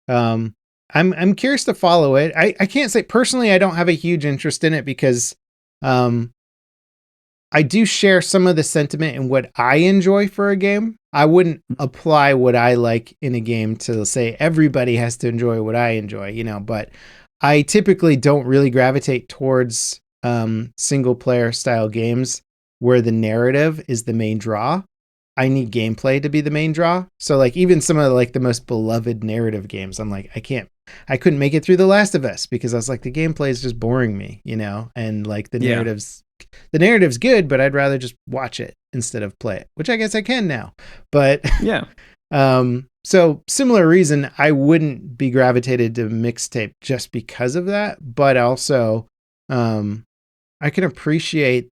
I'm curious to follow it. I can't say personally I don't have a huge interest in it because I do share some of the sentiment in what I enjoy for a game. I wouldn't apply what I like in a game to say everybody has to enjoy what I enjoy, but I typically don't really gravitate towards single player style games where the narrative is the main draw. I need gameplay to be the main draw. So like even some of like the most beloved narrative games, I'm like, I couldn't make it through The Last of Us because I was like, the gameplay is just boring me, and like the narrative's good, but I'd rather just watch it instead of play it, which I guess I can now. But yeah. So similar reason, I wouldn't be gravitated to Mixtape just because of that, but also I can appreciate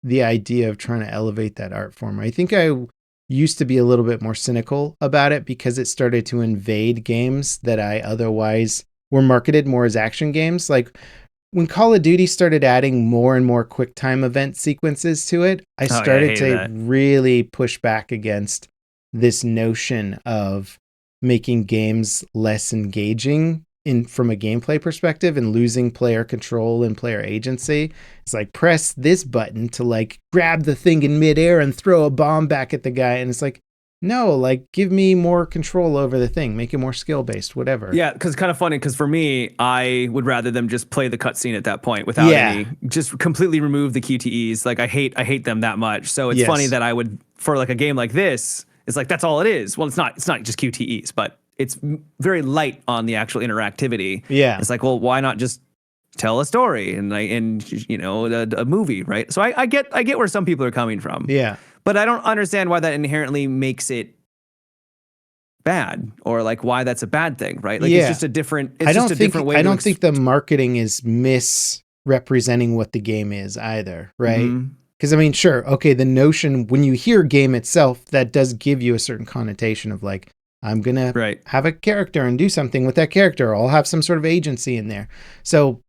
the idea of trying to elevate that art form. I think I used to be a little bit more cynical about it because it started to invade games that I otherwise were marketed more as action games. Like when Call of Duty started adding more and more quick time event sequences to it, I started to really push back against this notion of making games less engaging from a gameplay perspective and losing player control and player agency. It's like press this button to like grab the thing in midair and throw a bomb back at the guy. And it's like, no, like give me more control over the thing, make it more skill based, whatever. Yeah, because it's kind of funny because for me, I would rather them just play the cutscene at that point without any, just completely remove the QTEs. Like I hate them that much. So it's funny that I would, for like a game like this, it's like that's all it is. Well, it's not just QTEs, but it's very light on the actual interactivity. Yeah, it's like, well, why not just tell a story and a movie, right? So I get where some people are coming from. Yeah, but I don't understand why that inherently makes it bad or like why that's a bad thing, right? Like it's just a different. It's just a different way. I don't think the marketing is misrepresenting what the game is either, right? Because I mean, sure, okay, the notion when you hear game itself, that does give you a certain connotation of like, I'm going to have a character and do something with that character. I'll have some sort of agency in there. So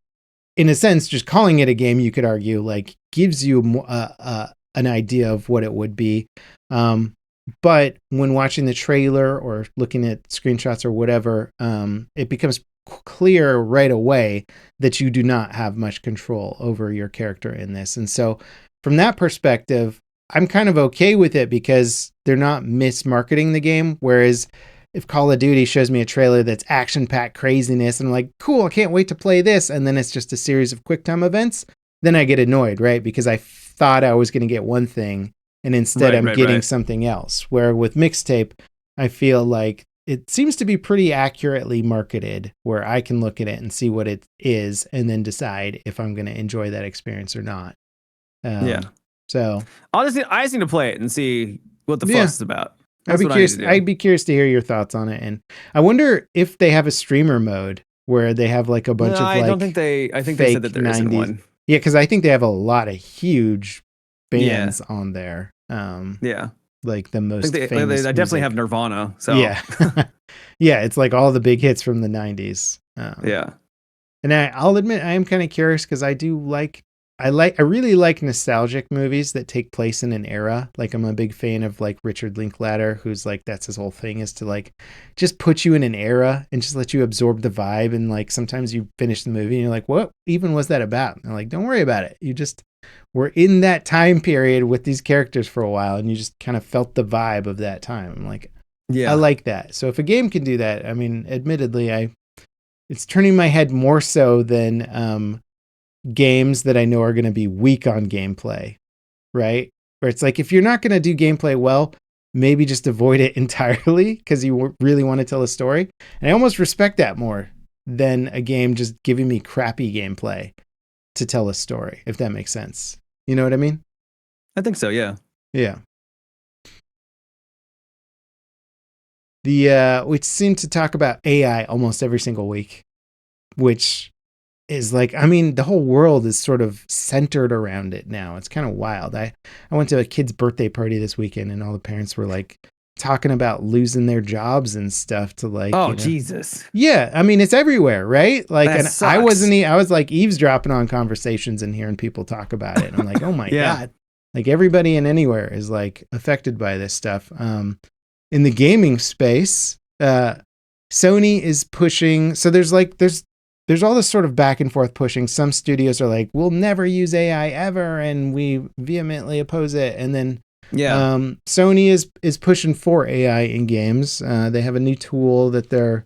in a sense, just calling it a game, you could argue, like gives you an idea of what it would be. But when watching the trailer or looking at screenshots or whatever, it becomes clear right away that you do not have much control over your character in this. And so from that perspective, I'm kind of okay with it because they're not mismarketing the game. Whereas if Call of Duty shows me a trailer that's action-packed craziness and I'm like, cool, I can't wait to play this. And then it's just a series of QuickTime events. Then I get annoyed, right? Because I thought I was going to get one thing and instead I'm getting something else. Where with Mixtape, I feel like it seems to be pretty accurately marketed, where I can look at it and see what it is and then decide if I'm going to enjoy that experience or not. Yeah. So I just need to play it and see what the yeah, fuss is about. That's what I need to do. I'd be curious to hear your thoughts on it, and I wonder if they have a streamer mode where they have like a bunch No, of like I don't think they. I think they said fake that there isn't 90s. one. Yeah, because I think they have a lot of huge Yeah. bands on there. Yeah. Like the I most think famous. they definitely music. have Nirvana. So Yeah, yeah, it's like all the big hits from the 90s. Yeah. And I'll admit I am kind of curious because I really like nostalgic movies that take place in an era. Like I'm a big fan of like Richard Linklater, who's like, that's his whole thing, is to like just put you in an era and just let you absorb the vibe. And like sometimes you finish the movie and you're like, what even was that about? And they're like, don't worry about it. You just were in that time period with these characters for a while and you just kind of felt the vibe of that time. I'm like, Yeah. I like that. So if a game can do that, I mean, admittedly, it's turning my head more so than games that I know are going to be weak on gameplay, right? Where it's like, if you're not going to do gameplay well, maybe just avoid it entirely because you really want to tell a story. And I almost respect that more than a game just giving me crappy gameplay to tell a story, if that makes sense. You know what I mean? I think so. Yeah. Yeah. We seem to talk about AI almost every single week, which is like, I mean, the whole world is sort of centered around it now. It's kind of wild. I went to a kid's birthday party this weekend and all the parents were like talking about losing their jobs and stuff to like, oh, Jesus. Yeah. I mean, it's everywhere, right? Like, that and sucks. I was like eavesdropping on conversations and hearing people talk about it. And I'm like, oh my Yeah. God. Like everybody and anywhere is like affected by this stuff. In the gaming space, Sony is pushing. So there's all this sort of back and forth pushing. Some studios are like, we'll never use AI ever, and we vehemently oppose it. And then Sony is pushing for AI in games. They have a new tool that they're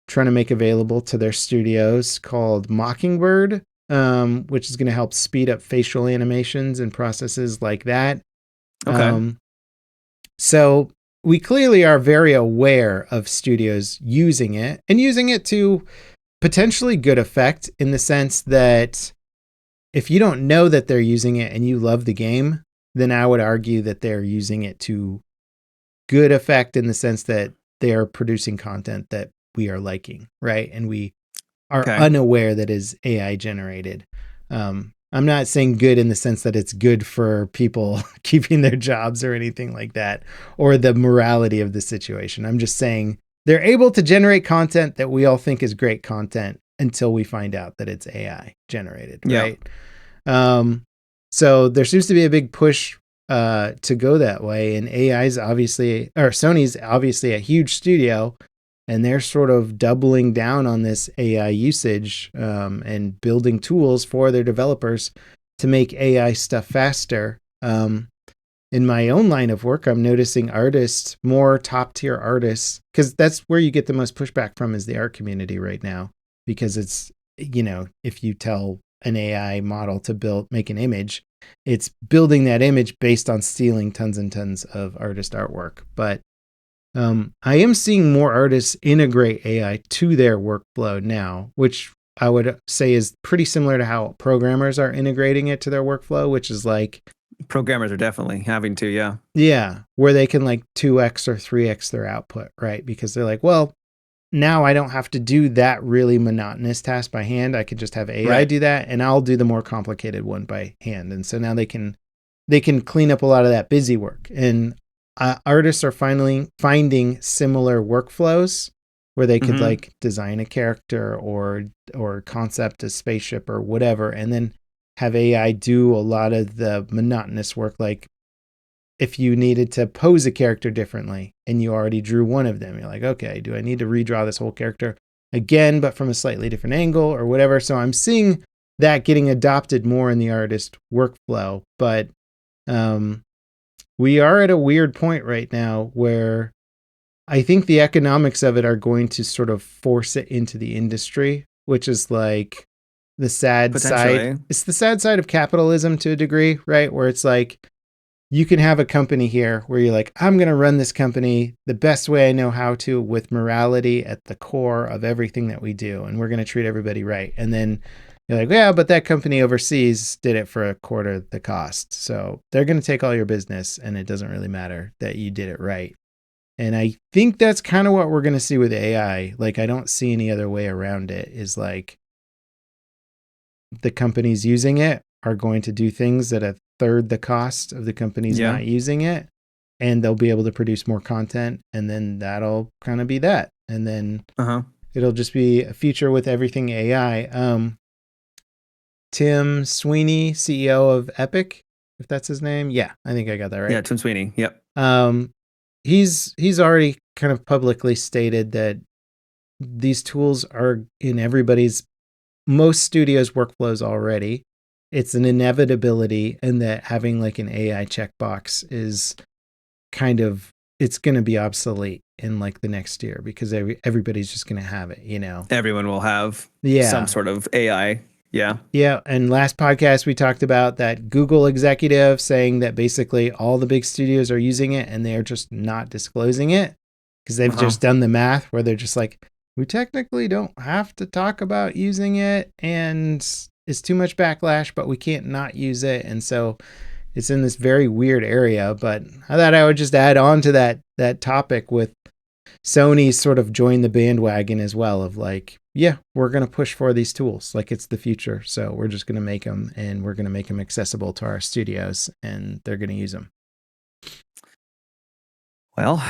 trying to make available to their studios called Mockingbird, which is going to help speed up facial animations and processes like that. Okay. So we clearly are very aware of studios using it and using it to potentially good effect, in the sense that if you don't know that they're using it and you love the game, then I would argue that they're using it to good effect, in the sense that they are producing content that we are liking, right? And we are unaware that is AI generated. I'm not saying good in the sense that it's good for people keeping their jobs or anything like that, or the morality of the situation. I'm just saying they're able to generate content that we all think is great content until we find out that it's AI generated, right? So there seems to be a big push to go that way, and Sony's obviously a huge studio, and they're sort of doubling down on this AI usage and building tools for their developers to make AI stuff faster. In my own line of work, I'm noticing artists, more top tier artists, because that's where you get the most pushback from, is the art community right now. Because it's, if you tell an AI model to make an image, it's building that image based on stealing tons and tons of artist artwork. But I am seeing more artists integrate AI to their workflow now, which I would say is pretty similar to how programmers are integrating it to their workflow, which is like, programmers are definitely having to, yeah, where they can like 2x or 3x their output, right? Because they're like, well, now I don't have to do that really monotonous task by hand. I could just have AI do that, and I'll do the more complicated one by hand. And so now they can clean up a lot of that busy work. And artists are finally finding similar workflows where they could like design a character or concept a spaceship or whatever, and then have AI do a lot of the monotonous work. Like if you needed to pose a character differently and you already drew one of them, you're like, okay, do I need to redraw this whole character again, but from a slightly different angle or whatever? So I'm seeing that getting adopted more in the artist workflow. But we are at a weird point right now where I think the economics of it are going to sort of force it into the industry, which is like the sad side. It's the sad side of capitalism to a degree, right? Where it's like, you can have a company here where you're like, I'm going to run this company the best way I know how to, with morality at the core of everything that we do. And we're going to treat everybody right. And then you're like, yeah, but that company overseas did it for a quarter the cost. So they're going to take all your business, and it doesn't really matter that you did it right. And I think that's kind of what we're going to see with AI. Like, I don't see any other way around it, is like the companies using it are going to do things at a third the cost of the companies not using it. And they'll be able to produce more content. And then that'll kind of be that. And then it'll just be a future with everything AI. Tim Sweeney, CEO of Epic, if that's his name. Yeah, I think I got that right. Yeah, Tim Sweeney. Yep. He's already kind of publicly stated that these tools are in most studios' workflows already. It's an inevitability, and that having like an AI checkbox is kind of, it's going to be obsolete in like the next year, because everybody's just going to have it, you know. Everyone will have some sort of AI. Yeah. Yeah. And last podcast, we talked about that Google executive saying that basically all the big studios are using it, and they're just not disclosing it because they've just done the math where they're just like, we technically don't have to talk about using it, and it's too much backlash, but we can't not use it. And so it's in this very weird area. But I thought I would just add on to that topic with Sony sort of joined the bandwagon as well, of like, yeah, we're going to push for these tools like it's the future. So we're just going to make them, and we're going to make them accessible to our studios, and they're going to use them. Well,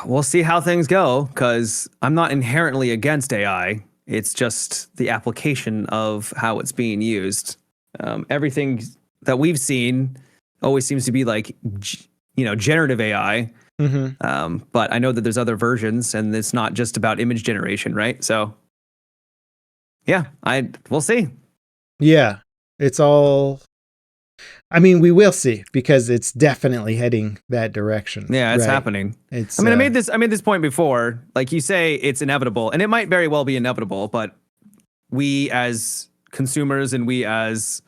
we'll see how things go, because I'm not inherently against AI. It's just the application of how it's being used. Everything that we've seen always seems to be like, generative AI. But I know that there's other versions, and it's not just about image generation, right? So, yeah, we'll see. Yeah, it's all. I mean, we will see, because it's definitely heading that direction. Yeah, it's happening. I made this point before. Like you say, it's inevitable, and it might very well be inevitable. But we as consumers, and we as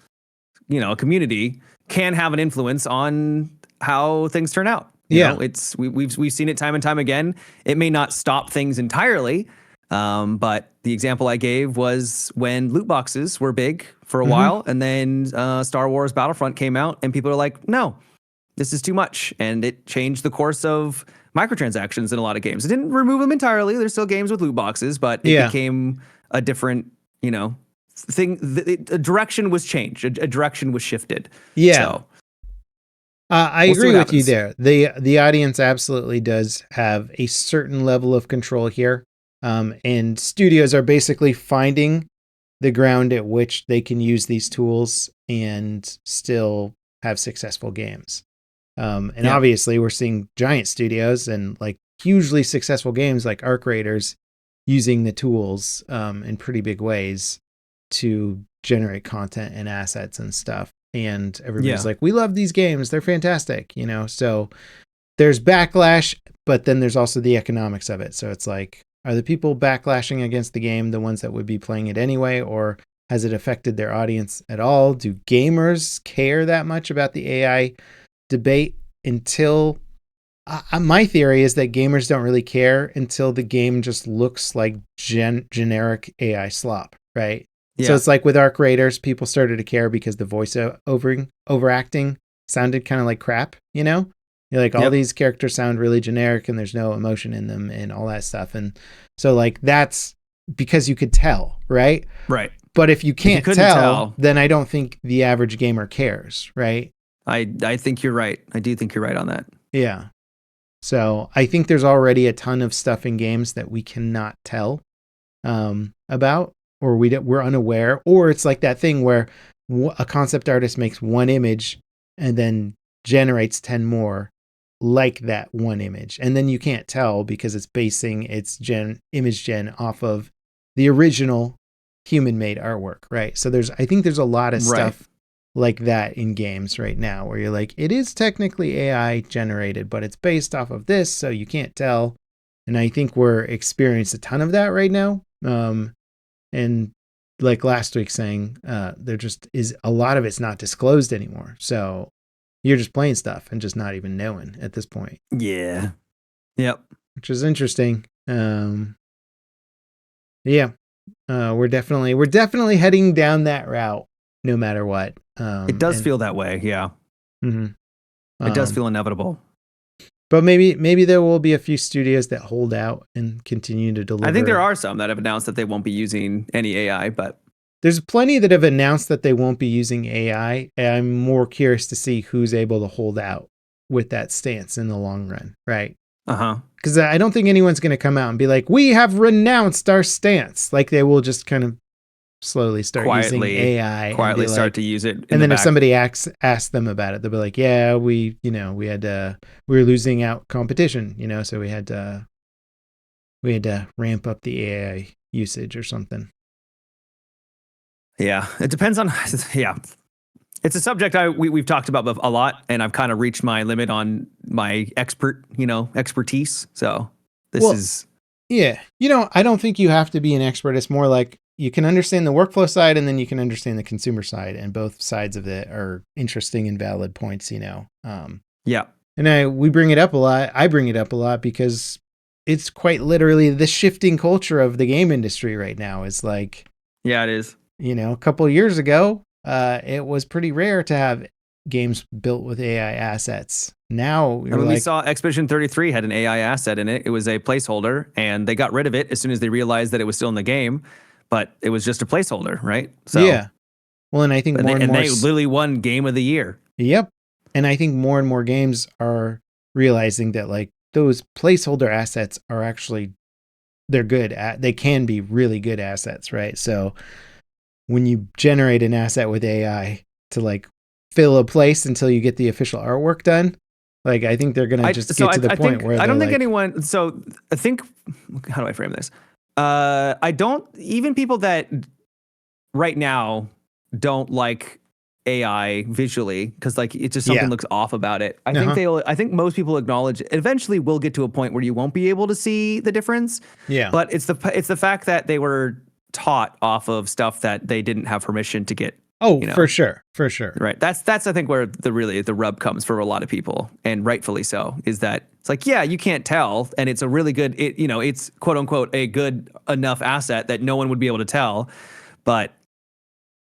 a community, can have an influence on how things turn out. You know, we've seen it time and time again. It may not stop things entirely, but the example I gave was when loot boxes were big for a while, and then Star Wars Battlefront came out, and people are like, no, this is too much. And it changed the course of microtransactions in a lot of games. It didn't remove them entirely. There's still games with loot boxes, but it became a different, thing. A direction was changed. A direction was shifted. Yeah. So, I agree with you there. The audience absolutely does have a certain level of control here. And studios are basically finding the ground at which they can use these tools and still have successful games. And obviously we're seeing giant studios and like hugely successful games like Arc Raiders using the tools in pretty big ways to generate content and assets and stuff. And everybody's like, we love these games. They're fantastic, So there's backlash, but then there's also the economics of it. So it's like, are the people backlashing against the game the ones that would be playing it anyway, or has it affected their audience at all? Do gamers care that much about the AI debate until... my theory is that gamers don't really care until the game just looks like generic AI slop, right? Yeah. So it's like with Arc Raiders, people started to care because the voice overacting sounded kind of like crap, You're like, all these characters sound really generic, and there's no emotion in them and all that stuff. And so like, that's because you could tell, right? Right. But if you can't tell, then I don't think the average gamer cares, right? I think you're right. I do think you're right on that. Yeah. So I think there's already a ton of stuff in games that we cannot tell about, or we're unaware, or it's like that thing where a concept artist makes one image and then generates 10 more like that one image. And then you can't tell because it's basing its image gen off of the original human-made artwork, right? So I think there's a lot of stuff like that in games right now where you're like, it is technically AI generated, but it's based off of this, so you can't tell. And I think we're experiencing a ton of that right now. And like last week saying, there just is a lot of it's not disclosed anymore. So You're just playing stuff and just not even knowing at this point. Yeah. Yep. Which is interesting. Yeah. We're definitely heading down that route no matter what. It does feel that way. Yeah. Mhm. It does feel inevitable. But maybe there will be a few studios that hold out and continue to deliver. I think there are some that have announced that they won't be using any AI, but there's plenty that have announced that they won't be using AI. And I'm more curious to see who's able to hold out with that stance in the long run, right? Because I don't think anyone's going to come out and be like, we have renounced our stance. Like they will just kind of slowly start using AI. Quietly start to use it. And then if somebody asks them about it, they'll be like, yeah, we were losing out competition, so we had to ramp up the AI usage or something. Yeah, it depends on, yeah. It's a subject we've talked about a lot, and I've kind of reached my limit on my expertise. So this is. Yeah. I don't think you have to be an expert. It's more like you can understand the workflow side and then you can understand the consumer side, and both sides of it are interesting and valid points, Yeah. And we bring it up a lot. I bring it up a lot because it's quite literally the shifting culture of the game industry right now. Is like, yeah, it is. A couple of years ago, it was pretty rare to have games built with AI assets. Now, we saw Expedition 33 had an AI asset in it. It was a placeholder, and they got rid of it as soon as they realized that it was still in the game, but it was just a placeholder, right? So yeah. Well, and I think more and more, they literally won Game of the Year. Yep. And I think more and more games are realizing that like those placeholder assets are actually they can be really good assets, right? So when you generate an asset with AI to like fill a place until you get the official artwork done, like I think they're gonna get to the point where I don't think anyone. So I think, how do I frame this? I don't, even people that right now don't like AI visually because like it just something looks off about it. I think most people acknowledge eventually we'll get to a point where you won't be able to see the difference. Yeah. But it's the fact that they were taught off of stuff that they didn't have permission to get. Oh, for sure. Right. That's I think where the rub comes for a lot of people, and rightfully so, is that it's like, yeah, you can't tell, and it's a really good, it's quote unquote a good enough asset that no one would be able to tell, but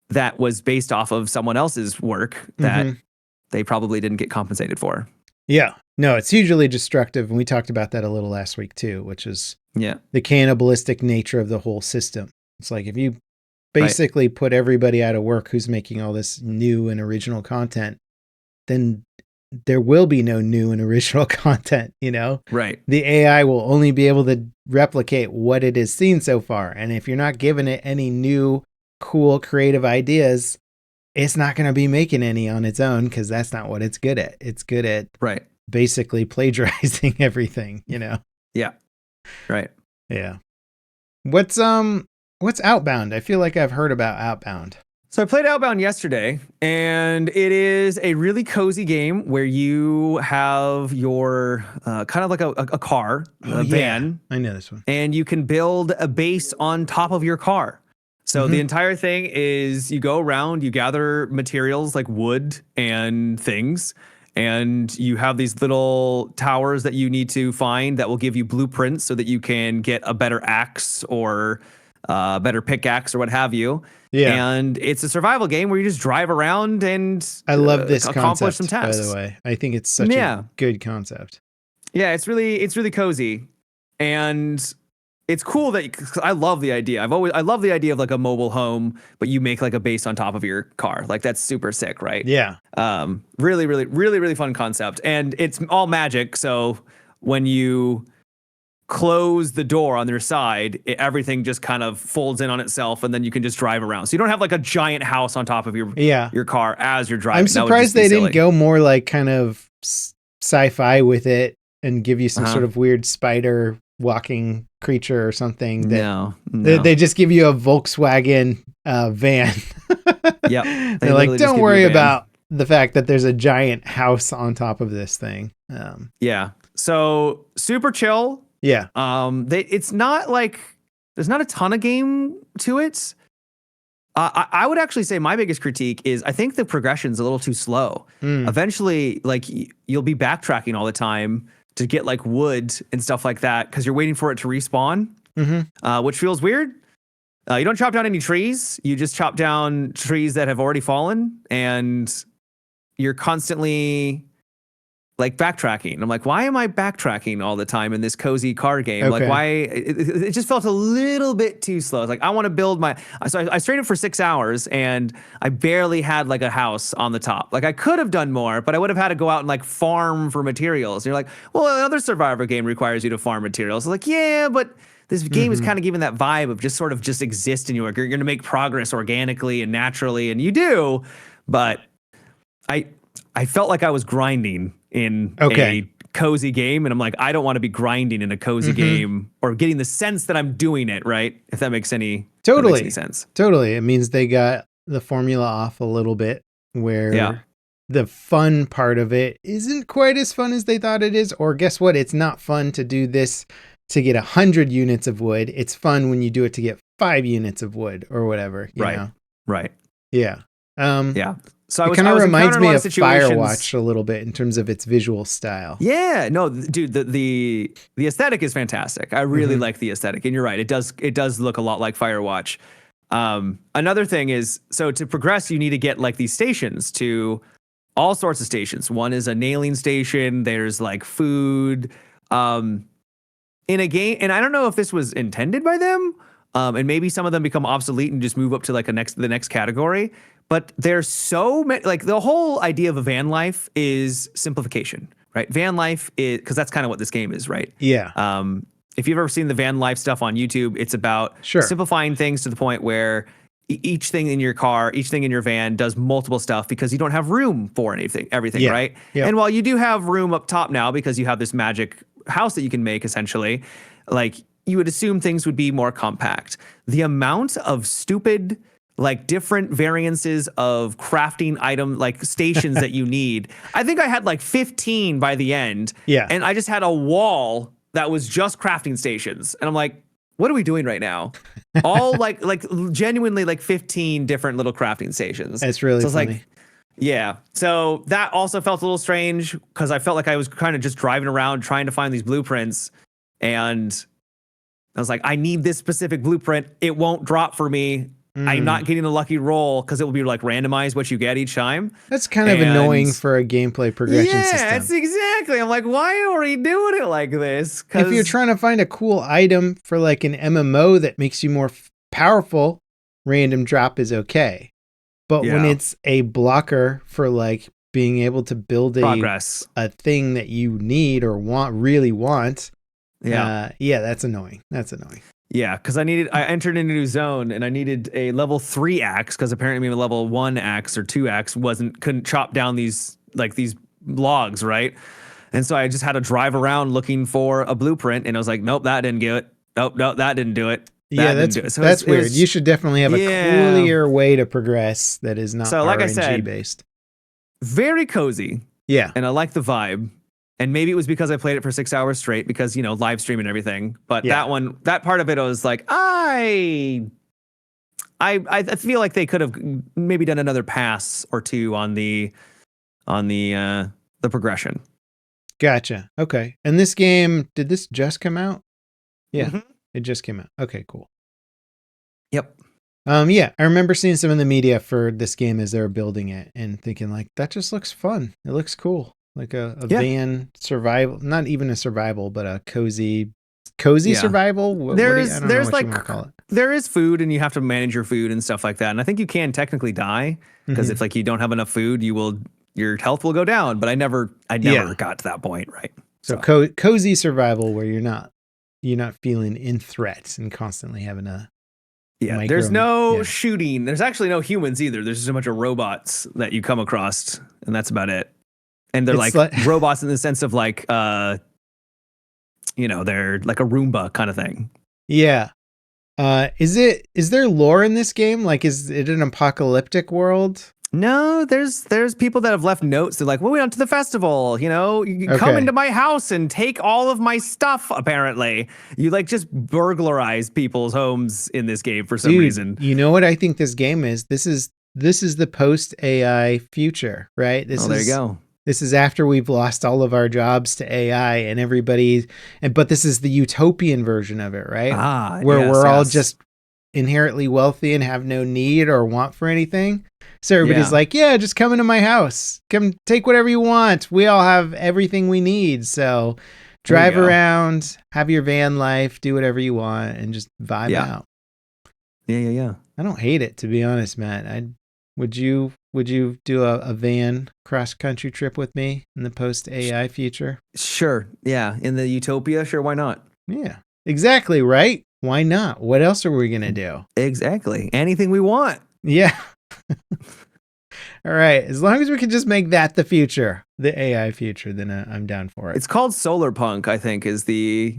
that was based off of someone else's work that they probably didn't get compensated for. Yeah. No, it's hugely destructive, and we talked about that a little last week too, which is the cannibalistic nature of the whole system. It's like if you basically put everybody out of work who's making all this new and original content, then there will be no new and original content, Right. The AI will only be able to replicate what it has seen so far. And if you're not giving it any new, cool, creative ideas, it's not going to be making any on its own because that's not what it's good at. It's good at basically plagiarizing everything, Yeah. Right. Yeah. What's Outbound? I feel like I've heard about Outbound. So I played Outbound yesterday, and it is a really cozy game where you have your kind of like a car, a van. I know this one. And you can build a base on top of your car. So the entire thing is you go around, you gather materials like wood and things, and you have these little towers that you need to find that will give you blueprints so that you can get a better axe or better pickaxe or what have you. Yeah. And it's a survival game where you just drive around and I love this accomplish concept, some tasks. by the way. I think it's such a good concept. Yeah, it's really cozy. And it's cool that I love the idea. I love the idea of like a mobile home, but you make like a base on top of your car. Like that's super sick, right? Yeah. Really fun concept. And it's all magic. So when you close the door on their side, everything just kind of folds in on itself, and then you can just drive around. So you don't have like a giant house on top of your car as you're driving. I'm surprised they didn't go more like kind of sci-fi with it and give you some sort of weird spider walking creature or something. No. They just give you a Volkswagen van. Yeah. They're like, don't worry about the fact that there's a giant house on top of this thing. Yeah. So super chill. Yeah. It's not like there's not a ton of game to it. I would actually say my biggest critique is I think the progression's a little too slow. Eventually, like you'll be backtracking all the time to get like wood and stuff like that because you're waiting for it to respawn, which feels weird. You don't chop down any trees. You just chop down trees that have already fallen, and you're constantly like backtracking. I'm like, why am I backtracking all the time in this cozy car game? Okay. Like, why? It just felt a little bit too slow. It's like, I want to build my. So I streamed it for 6 hours, and I barely had like a house on the top. Like, I could have done more, but I would have had to go out and like farm for materials. And you're like, well, another Survivor game requires you to farm materials. Like, yeah, but this game is kind of giving that vibe of just sort of just exist in you. Like, you're going to make progress organically and naturally, and you do. But I felt like I was grinding in a cozy game, and I'm like, I don't want to be grinding in a cozy game or getting the sense that I'm doing it, right? If that makes any sense. Totally. It means they got the formula off a little bit where the fun part of it isn't quite as fun as they thought it is. Or guess what? It's not fun to do this to get 100 units of wood. It's fun when you do it to get 5 units of wood or whatever. You know? Right. Yeah. Yeah. So it kind of reminds me of Firewatch a little bit in terms of its visual style. Yeah, no, dude, the aesthetic is fantastic. I really like the aesthetic, and you're right. It does look a lot like Firewatch. Another thing is, so to progress, you need to get like these stations to all sorts of stations. One is a nailing station. There's like food in a game, and I don't know if this was intended by them. And maybe some of them become obsolete and just move up to like the next category. But there's so many, like the whole idea of a van life is simplification, right? Van life is, because that's kind of what this game is, right? Yeah. If you've ever seen the van life stuff on YouTube, it's about simplifying things to the point where each thing in your car, each thing in your van does multiple stuff because you don't have room for everything, right? Yep. And while you do have room up top now because you have this magic house that you can make essentially, like you would assume things would be more compact. The amount of stupid, like different variances of crafting item, like stations that you need. I think I had like 15 by the end. Yeah. And I just had a wall that was just crafting stations. And I'm like, what are we doing right now? All like genuinely like 15 different little crafting stations. That's really funny. Like, yeah. So that also felt a little strange because I felt like I was kind of just driving around trying to find these blueprints. And I was like, I need this specific blueprint. It won't drop for me. I'm not getting a lucky roll because it will be like randomized what you get each time. That's kind of annoying for a gameplay progression system. Yeah, it's exactly. I'm like, why are we doing it like this? If you're trying to find a cool item for like an MMO that makes you more powerful, random drop is okay. But when it's a blocker for like being able to build a thing that you need or really want, that's annoying. That's annoying. Yeah, because I entered into a new zone and I needed a level 3 axe because apparently a level 1 axe or 2 axe couldn't chop down these logs, right? And so I just had to drive around looking for a blueprint, and I was like, nope, that didn't do it. Nope, that didn't do it. That's weird. You should definitely have a clear way to progress that is not RNG based. Very cozy. Yeah, and I like the vibe. And maybe it was because I played it for 6 hours straight because, live stream and everything. But that part of it, I was like, I feel like they could have maybe done another pass or two on the progression. Gotcha. Okay. And this game, did this just come out? Yeah, it just came out. Okay, cool. Yep. I remember seeing some of the media for this game as they were building it and thinking like, that just looks fun. It looks cool. Like a van survival, not even a survival, but a cozy survival. There's like, there is food and you have to manage your food and stuff like that. And I think you can technically die because if like you don't have enough food, your health will go down. But I never got to that point. Right. So cozy survival where you're not feeling in threat and constantly having a, there's no shooting. There's actually no humans either. There's just a bunch of robots that you come across and that's about it. And they're like robots in the sense of like, they're like a Roomba kind of thing. Yeah. Is there lore in this game? Like, is it an apocalyptic world? No, there's people that have left notes. They're like, well, we went to the festival, you know, you can come into my house and take all of my stuff. Apparently, you like just burglarize people's homes in this game for some reason. You know what I think this game is? This is the post AI future, right? There you go. This is after we've lost all of our jobs to AI and everybody, but this is the utopian version of it, right? Where we're all just inherently wealthy and have no need or want for anything. So everybody's like, yeah, just come into my house. Come take whatever you want. We all have everything we need. So drive around, have your van life, do whatever you want, and just vibe out. Yeah. I don't hate it, to be honest, Matt. Would you do a van cross-country trip with me in the post-AI future? Sure. Yeah. In the utopia? Sure. Why not? Yeah. Exactly, right? Why not? What else are we going to do? Exactly. Anything we want. Yeah. All right. As long as we can just make that the future, the AI future, then I'm down for it. It's called solar punk, I think, is the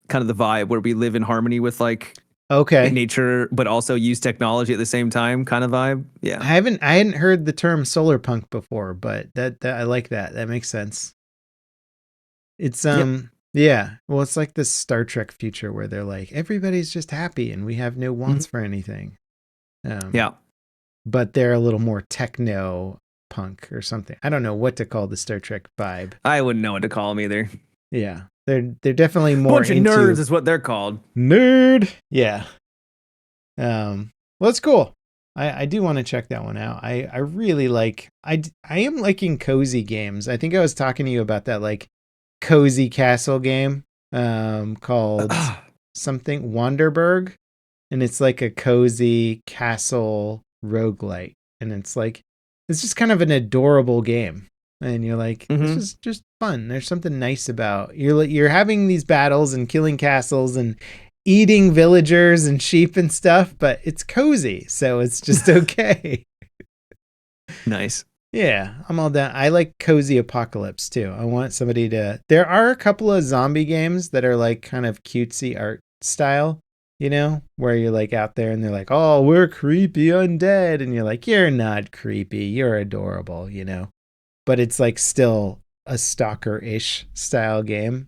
kind of the vibe where we live in harmony with like nature, but also use technology at the same time kind of vibe. Yeah. I hadn't heard the term solar punk before, but that I like that. That makes sense. It's yeah. Well, it's like this Star Trek future where they're like, everybody's just happy and we have no wants for anything. Yeah. But they're a little more techno punk or something. I don't know what to call the Star Trek vibe. I wouldn't know what to call them either. Yeah. They're definitely more bunch of nerds is what they're called. Nerd. Yeah. Well, it's cool. I do want to check that one out. I really like, I am liking cozy games. I think I was talking to you about that like cozy castle game called something Wanderberg, and it's like a cozy castle roguelite, and it's just kind of an adorable game, and you're like, this is just fun. There's something nice about you're having these battles and killing castles and eating villagers and sheep and stuff, but it's cozy, so it's just okay. Nice. Yeah, I'm all down. I like cozy apocalypse too. I want somebody to. There are a couple of zombie games that are like kind of cutesy art style, you know, where you're like out there and they're like, oh, we're creepy undead. And you're like, you're not creepy. You're adorable, you know, but it's like still a stalker-ish style game.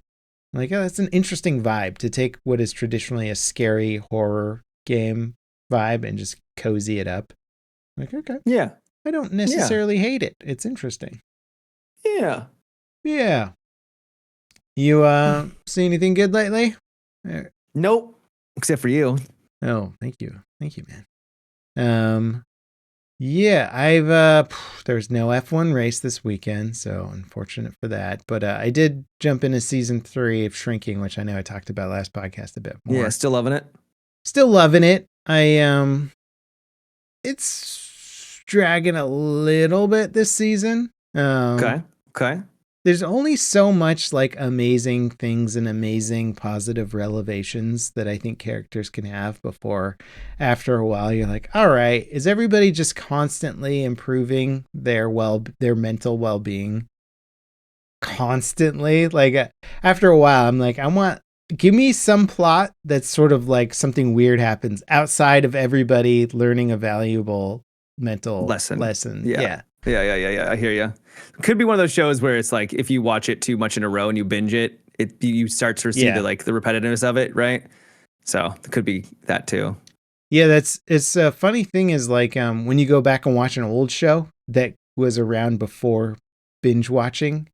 I'm like, oh, that's an interesting vibe to take what is traditionally a scary horror game vibe and just cozy it up. I'm like, okay. Yeah. I don't necessarily hate it. It's interesting. Yeah. Yeah. You see anything good lately? Nope. Except for you. Oh, thank you. Thank you, man. Yeah, I've there's no F1 race this weekend, so unfortunate for that. But I did jump into season 3 of Shrinking, which I know I talked about last podcast a bit more. Yeah, still loving it. Still loving it. It's dragging a little bit this season. Okay. There's only so much like amazing things and amazing positive revelations that I think characters can have before after a while you're like, all right, is everybody just constantly improving their mental well-being constantly? Like after a while, I'm like, give me some plot that's sort of like something weird happens outside of everybody learning a valuable mental lesson. Yeah. I hear you. Could be one of those shows where it's like if you watch it too much in a row and you binge it, you start to see the repetitiveness of it, right? So it could be that too. Yeah, it's a funny thing is like when you go back and watch an old show that was around before binge watching,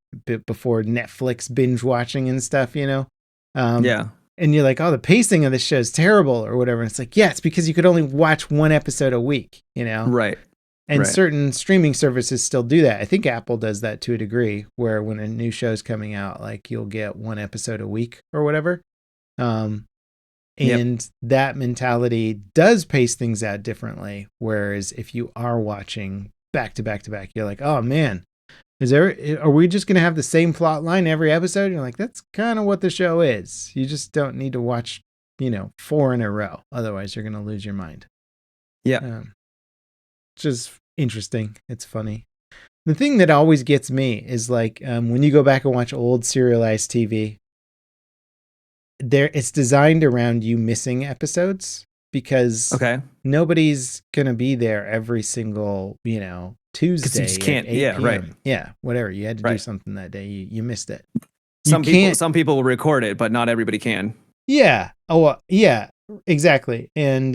before Netflix binge watching and stuff, you know. And you're like, oh, the pacing of this show is terrible or whatever. And it's like, yeah, it's because you could only watch one episode a week, you know? Right. And certain streaming services still do that. I think Apple does that to a degree, where when a new show's coming out, like you'll get one episode a week or whatever. And that mentality does pace things out differently. Whereas if you are watching back to back to back, you're like, oh man, are we just going to have the same plot line every episode? You're like, that's kind of what the show is. You just don't need to watch, 4 in a row. Otherwise you're going to lose your mind. Yeah. Which is interesting. It's funny. The thing that always gets me is like when you go back and watch old serialized TV, it's designed around you missing episodes because nobody's going to be there every single, Tuesday you just at can't. 8 Yeah, p.m. right. Yeah, whatever. You had to do Right. something that day. You missed it. Some people will record it, but not everybody can. Yeah. Oh, yeah, exactly. And,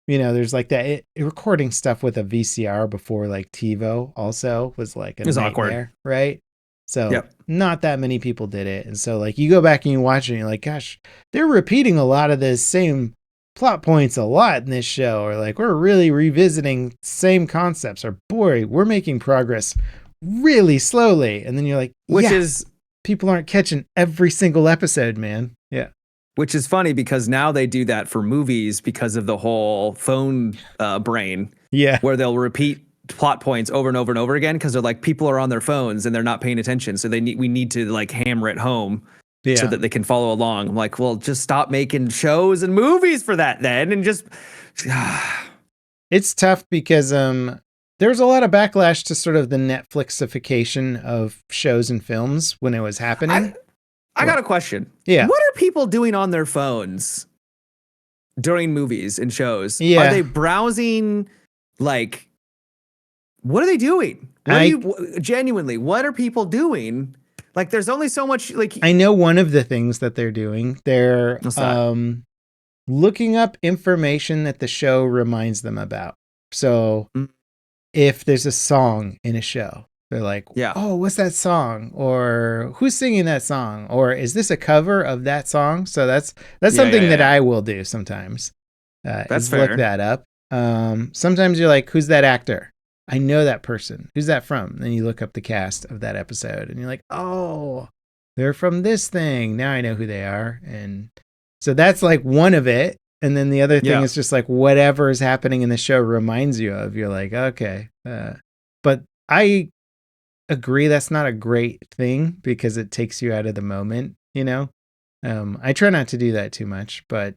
there's like that recording stuff with a VCR before like TiVo also was like a It's nightmare, awkward. right? So Yep. not that many people did it. And so like you go back and you watch it and you're like, gosh, they're repeating a lot of the same plot points a lot in this show, or like we're really revisiting same concepts, or boy, we're making progress really slowly. And then you're like, Which yeah, is people aren't catching every single episode, man. Yeah. Which is funny because now they do that for movies because of the whole phone brain. Yeah. Where they'll repeat plot points over and over and over again because they're like, people are on their phones and they're not paying attention. So we need to like hammer it home so that they can follow along. I'm like, well, just stop making shows and movies for that then, and just it's tough because there's a lot of backlash to sort of the Netflixification of shows and films when it was happening. I got a question. Yeah. What are people doing on their phones during movies and shows? Yeah. Are they browsing? Like, what are they doing? Genuinely, what are people doing? Like, there's only so much. Like, I know one of the things that they're doing. They're looking up information that the show reminds them about. So if there's a song in a show, they're like, oh, what's that song? Or who's singing that song? Or is this a cover of that song? So that's something that I will do sometimes. That's fair. Look that up. Sometimes you're like, who's that actor? I know that person. Who's that from? Then you look up the cast of that episode and you're like, oh, they're from this thing. Now I know who they are. And so that's like one of it. And then the other thing is just like whatever is happening in the show reminds you of. You're like, okay. But I agree that's not a great thing because it takes you out of the moment, I try not to do that too much, but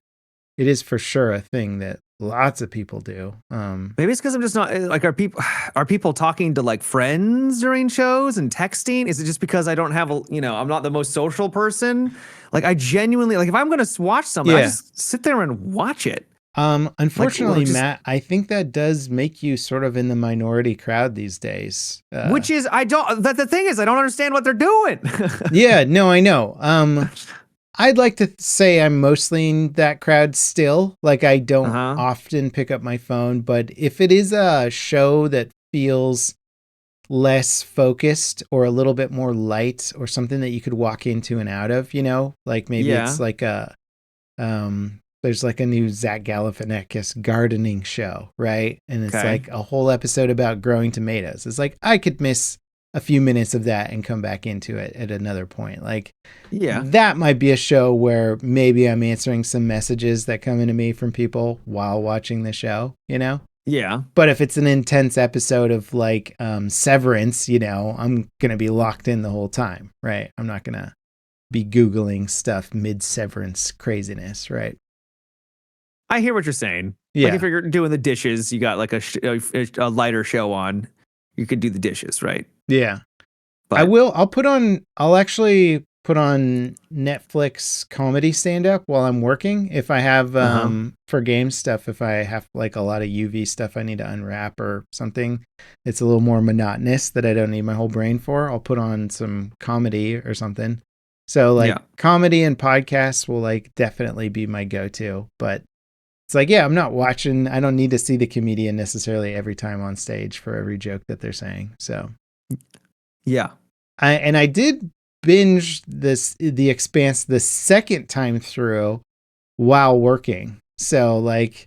it is for sure a thing that lots of people do. Maybe it's because I'm just not like, are people talking to like friends during shows and texting? Is it just because I don't have I'm not the most social person? Like, I genuinely, like, if I'm going to watch something, I just sit there and watch it. Unfortunately, Matt, I think that does make you sort of in the minority crowd these days. Which is, the thing is, I don't understand what they're doing. Yeah, no, I know. I'd like to say I'm mostly in that crowd still. Like, I don't often pick up my phone, but if it is a show that feels less focused or a little bit more light or something that you could walk into and out of, like maybe it's like there's like a new Zach Galifianakis gardening show, right? And it's like a whole episode about growing tomatoes. It's like I could miss a few minutes of that and come back into it at another point. Like, that might be a show where maybe I'm answering some messages that come into me from people while watching the show, Yeah. But if it's an intense episode of like Severance, I'm going to be locked in the whole time, right? I'm not going to be Googling stuff mid-Severance craziness, right? I hear what you're saying. Yeah. Like, if you're doing the dishes, you got like a lighter show on, you could do the dishes, right? Yeah. But I'll actually put on Netflix comedy stand-up while I'm working. If I have, for game stuff, if I have like a lot of UV stuff I need to unwrap or something, it's a little more monotonous that I don't need my whole brain for, I'll put on some comedy or something. So like comedy and podcasts will like definitely be my go-to, but it's like, I'm not watching. I don't need to see the comedian necessarily every time on stage for every joke that they're saying. So, I did binge The Expanse the second time through while working. So like,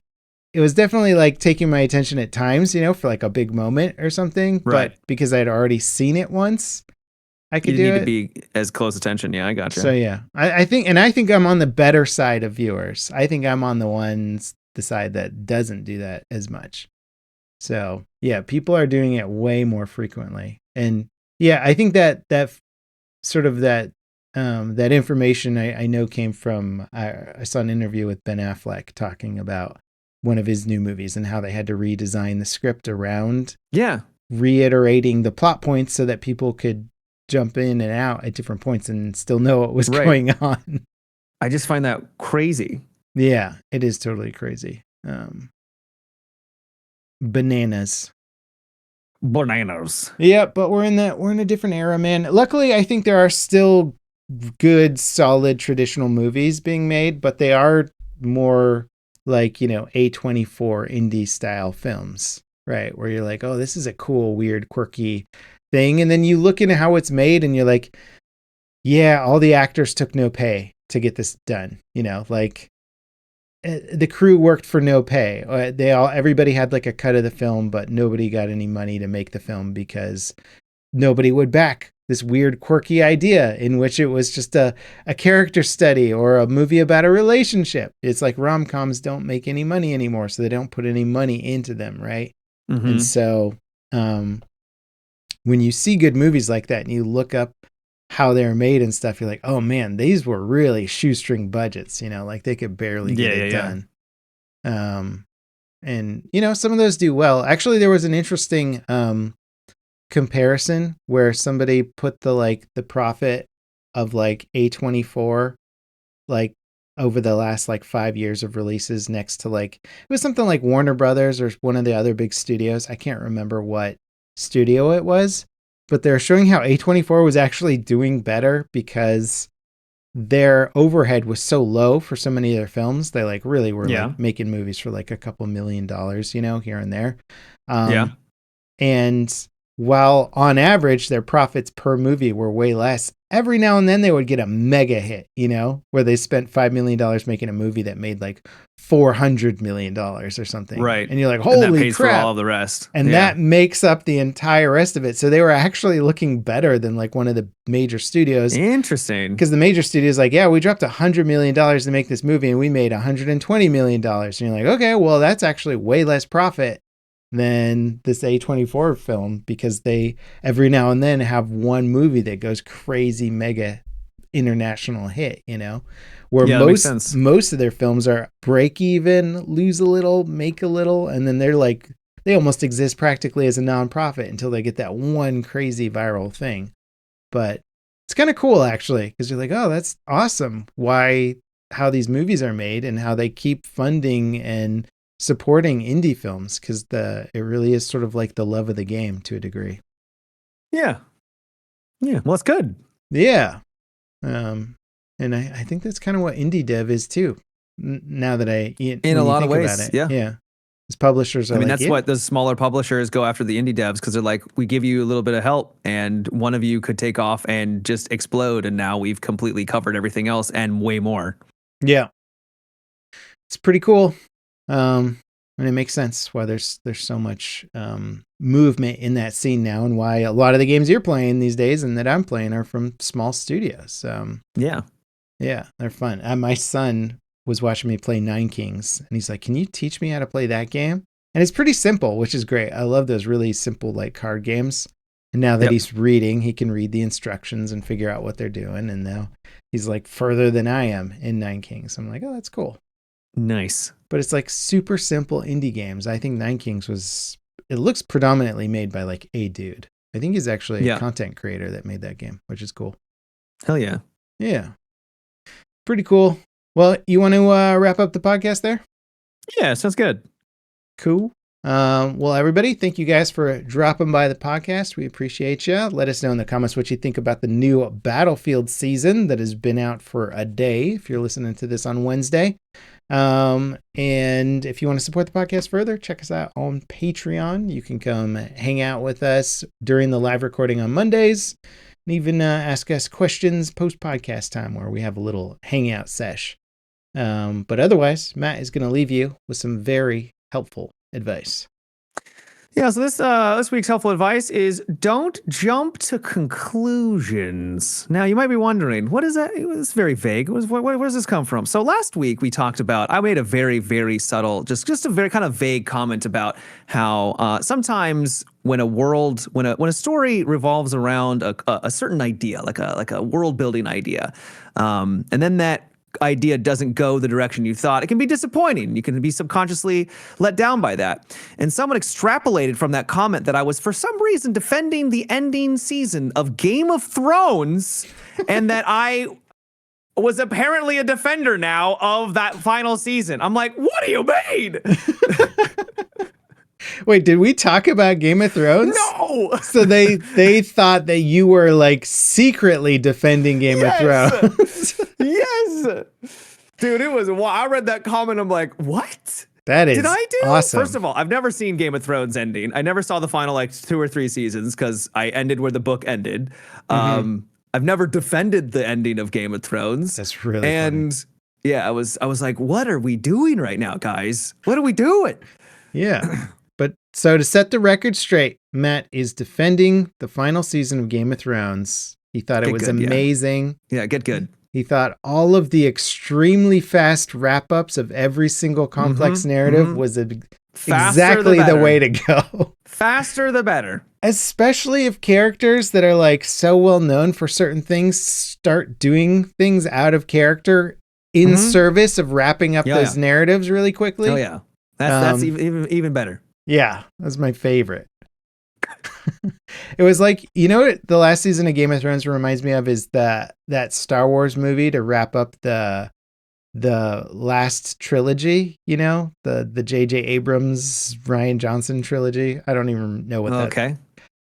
it was definitely like taking my attention at times, for like a big moment or something. Right. But because I'd already seen it once, I could do it. You need to be as close attention. Yeah, I gotcha. So I think I'm on the better side of viewers. I think I'm on the side that doesn't do that as much. So people are doing it way more frequently. And I think that sort of that information I know came from, I saw an interview with Ben Affleck talking about one of his new movies and how they had to redesign the script around reiterating the plot points so that people could jump in and out at different points and still know what was going on. I just find that crazy. Yeah, it is totally crazy. Bananas. Bananas. Yeah, but we're in a different era, man. Luckily, I think there are still good, solid traditional movies being made, but they are more like, A24 indie style films, right? Where you're like, oh, this is a cool, weird, quirky thing. And then you look into how it's made and you're like, yeah, all the actors took no pay to get this done. Like the crew worked for no pay. Everybody had like a cut of the film, but nobody got any money to make the film because nobody would back this weird, quirky idea in which it was just a character study or a movie about a relationship. It's like rom-coms don't make any money anymore, so they don't put any money into them, right? Mm-hmm. And so when you see good movies like that and you look up how they're made and stuff, you're like, oh man, these were really shoestring budgets, like they could barely get it done. And some of those do well. Actually, there was an interesting comparison where somebody put the profit of like A24 like over the last like 5 years of releases next to like, it was something like Warner Brothers or one of the other big studios. I can't remember what studio it was, but they're showing how A24 was actually doing better because their overhead was so low for so many of their films. They like really were like making movies for like a couple $1 million, here and there. And while on average their profits per movie were way less, every now and then they would get a mega hit, where they spent $5 million making a movie that made like $400 million or something. Right. And you're like, holy and that pays crap. For all of the rest. And that makes up the entire rest of it. So they were actually looking better than like one of the major studios. Interesting. Because the major studio's like, yeah, we dropped $100 million to make this movie and we made $120 million. And you're like, okay, well, that's actually way less profit than this A24 film because they every now and then have one movie that goes crazy mega international hit, where most of their films are break even, lose a little, make a little, and then they're like they almost exist practically as a nonprofit until they get that one crazy viral thing. But it's kind of cool actually, because you're like, oh, that's awesome. How these movies are made and how they keep funding and supporting indie films, because it really is sort of like the love of the game to a degree. Yeah. Well, it's good. Yeah. And I think that's kind of what indie dev is too. Now that in a lot of ways, yeah. As publishers are that's what the smaller publishers go after the indie devs, because they're like, we give you a little bit of help and one of you could take off and just explode, and now we've completely covered everything else and way more. Yeah. It's pretty cool. And it makes sense why there's so much movement in that scene now, and why a lot of the games you're playing these days and that I'm playing are from small studios. Yeah, they're fun. My son was watching me play Nine Kings, and he's like, "Can you teach me how to play that game?" And it's pretty simple, which is great. I love those really simple like card games. And now that he's reading, he can read the instructions and figure out what they're doing. And now he's like further than I am in Nine Kings. I'm like, oh, that's cool. Nice. But it's like super simple indie games. I think Nine Kings it looks predominantly made by like a dude. I think he's actually a content creator that made that game, which is cool. Hell yeah. Yeah. Pretty cool. Well, you want to wrap up the podcast there? Yeah, sounds good. Cool. Well, everybody, thank you guys for dropping by the podcast. We appreciate you. Let us know in the comments what you think about the new Battlefield season that has been out for a day, if you're listening to this on Wednesday. And if you want to support the podcast further, check us out on Patreon. You can come hang out with us during the live recording on Mondays, and even ask us questions post-podcast time, where we have a little hangout sesh. But otherwise, Matt is going to leave you with some very helpful advice. Yeah, so this week's helpful advice is don't jump to conclusions. Now, you might be wondering, what is that? It's very vague. Where does this come from? So last week we talked about, I made a very, very subtle, just a very kind of vague comment about how sometimes when a story revolves around a certain idea, like a world building idea, and then that idea doesn't go the direction you thought, it can be disappointing. You can be subconsciously let down by that. And someone extrapolated from that comment that I was, for some reason, defending the ending season of Game of Thrones, and that I was apparently a defender now of that final season. I'm like, what do you mean? Wait, did we talk about Game of Thrones? No. So they thought that you were like secretly defending Game of Thrones. Yes. Dude, it was. I read that comment. I'm like, what? That is Did I do? awesome. First of all, I've never seen Game of Thrones ending. I never saw the final like 2 or 3 seasons because I ended where the book ended. I've never defended the ending of Game of Thrones. That's really funny. Yeah, I was like, what are we doing right now, guys? What are we doing? Yeah. But so to set the record straight, Matt is defending the final season of Game of Thrones. He thought it was amazing. Yeah, get good. He thought all of the extremely fast wrap-ups of every single complex narrative was exactly the way to go. Faster the better. Especially if characters that are like so well known for certain things start doing things out of character in service of wrapping up those narratives really quickly. Oh yeah. That's even better. Yeah, that's my favorite. It was like, you know what the last season of Game of Thrones reminds me of is that Star Wars movie to wrap up the last trilogy, you know, the J.J. Abrams, Rian Johnson trilogy. I don't even know what that. Okay.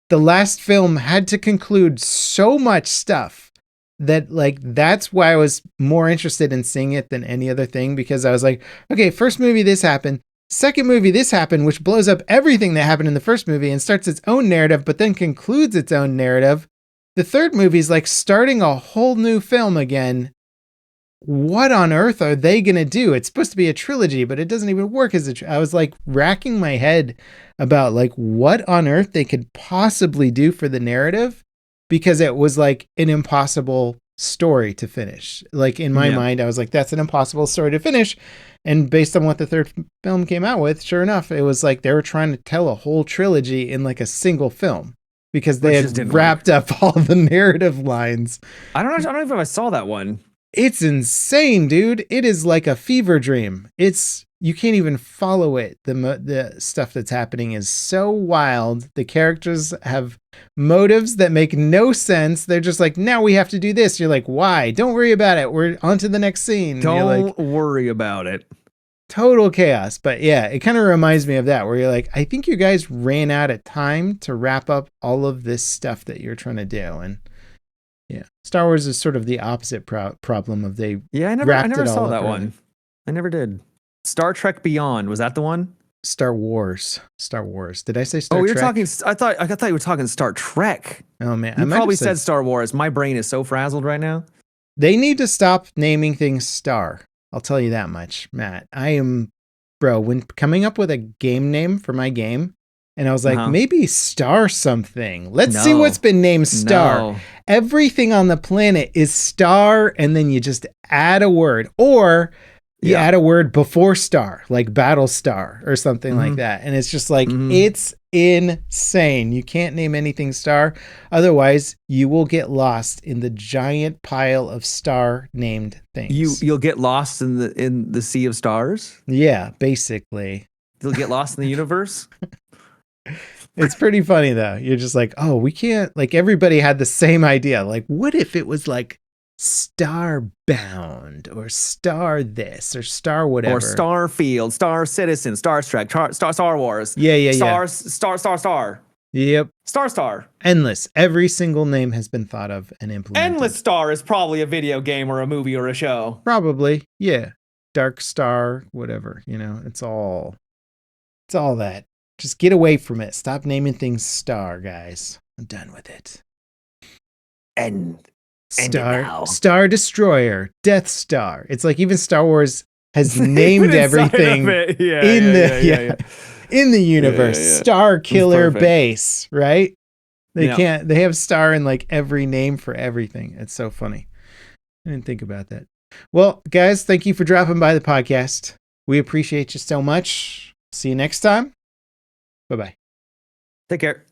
The last film had to conclude so much stuff that like that's why I was more interested in seeing it than any other thing, because I was like, okay, first movie this happened. Second movie, this happened, which blows up everything that happened in the first movie and starts its own narrative, but then concludes its own narrative. The third movie is like starting a whole new film again. What on earth are they going to do? It's supposed to be a trilogy, but it doesn't even work as I was like racking my head about like what on earth they could possibly do for the narrative, because it was like an impossible story to finish. Like in my mind, I was like, that's an impossible story to finish. And based on what the third film came out with, sure enough, it was like they were trying to tell a whole trilogy in like a single film because they had wrapped up all the narrative lines. I don't know if I saw that one. It's insane, dude. It is like a fever dream. You can't even follow it. The stuff that's happening is so wild. The characters have motives that make no sense. They're just like, now we have to do this. You're like, why? Don't worry about it. We're on to the next scene. Don't worry about it. Total chaos. But yeah, it kind of reminds me of that, where you're like, I think you guys ran out of time to wrap up all of this stuff that you're trying to do. And yeah, Star Wars is sort of the opposite problem of I never saw that one. I never did. Star Trek Beyond, was that the one? Star Wars. Did I say Star Trek? Oh, you're talking. I thought you were talking Star Trek. Oh man, you probably said Star Wars. My brain is so frazzled right now. They need to stop naming things Star. I'll tell you that much, Matt. When coming up with a game name for my game, and I was like, maybe Star something. Let's see what's been named Star. No. Everything on the planet is Star, and then you just add a word, or you add a word before Star, like Battlestar or something like that. And it's just like, it's insane. You can't name anything Star. Otherwise, you will get lost in the giant pile of Star named things. You'll get lost in the sea of stars? Yeah, basically. You'll get lost in the universe? It's pretty funny though. You're just like, oh, we can't, like everybody had the same idea. Like, what if it was like Starbound or Star this or Star whatever, or Starfield, Star Citizen, Star Trek, Star Wars. Yeah. Star. Yep. Star. Endless. Every single name has been thought of and implemented. Endless Star is probably a video game or a movie or a show. Probably. Yeah. Dark Star, whatever, it's all that. Just get away from it. Stop naming things Star, guys. I'm done with it. Star Destroyer, Death Star. It's like even Star Wars has named everything in the universe. Star Killer Base, right? They have Star in like every name for everything. It's so funny. I didn't think about that. Well, guys, thank you for dropping by the podcast. We appreciate you so much. See you next time. Bye-bye. Take care.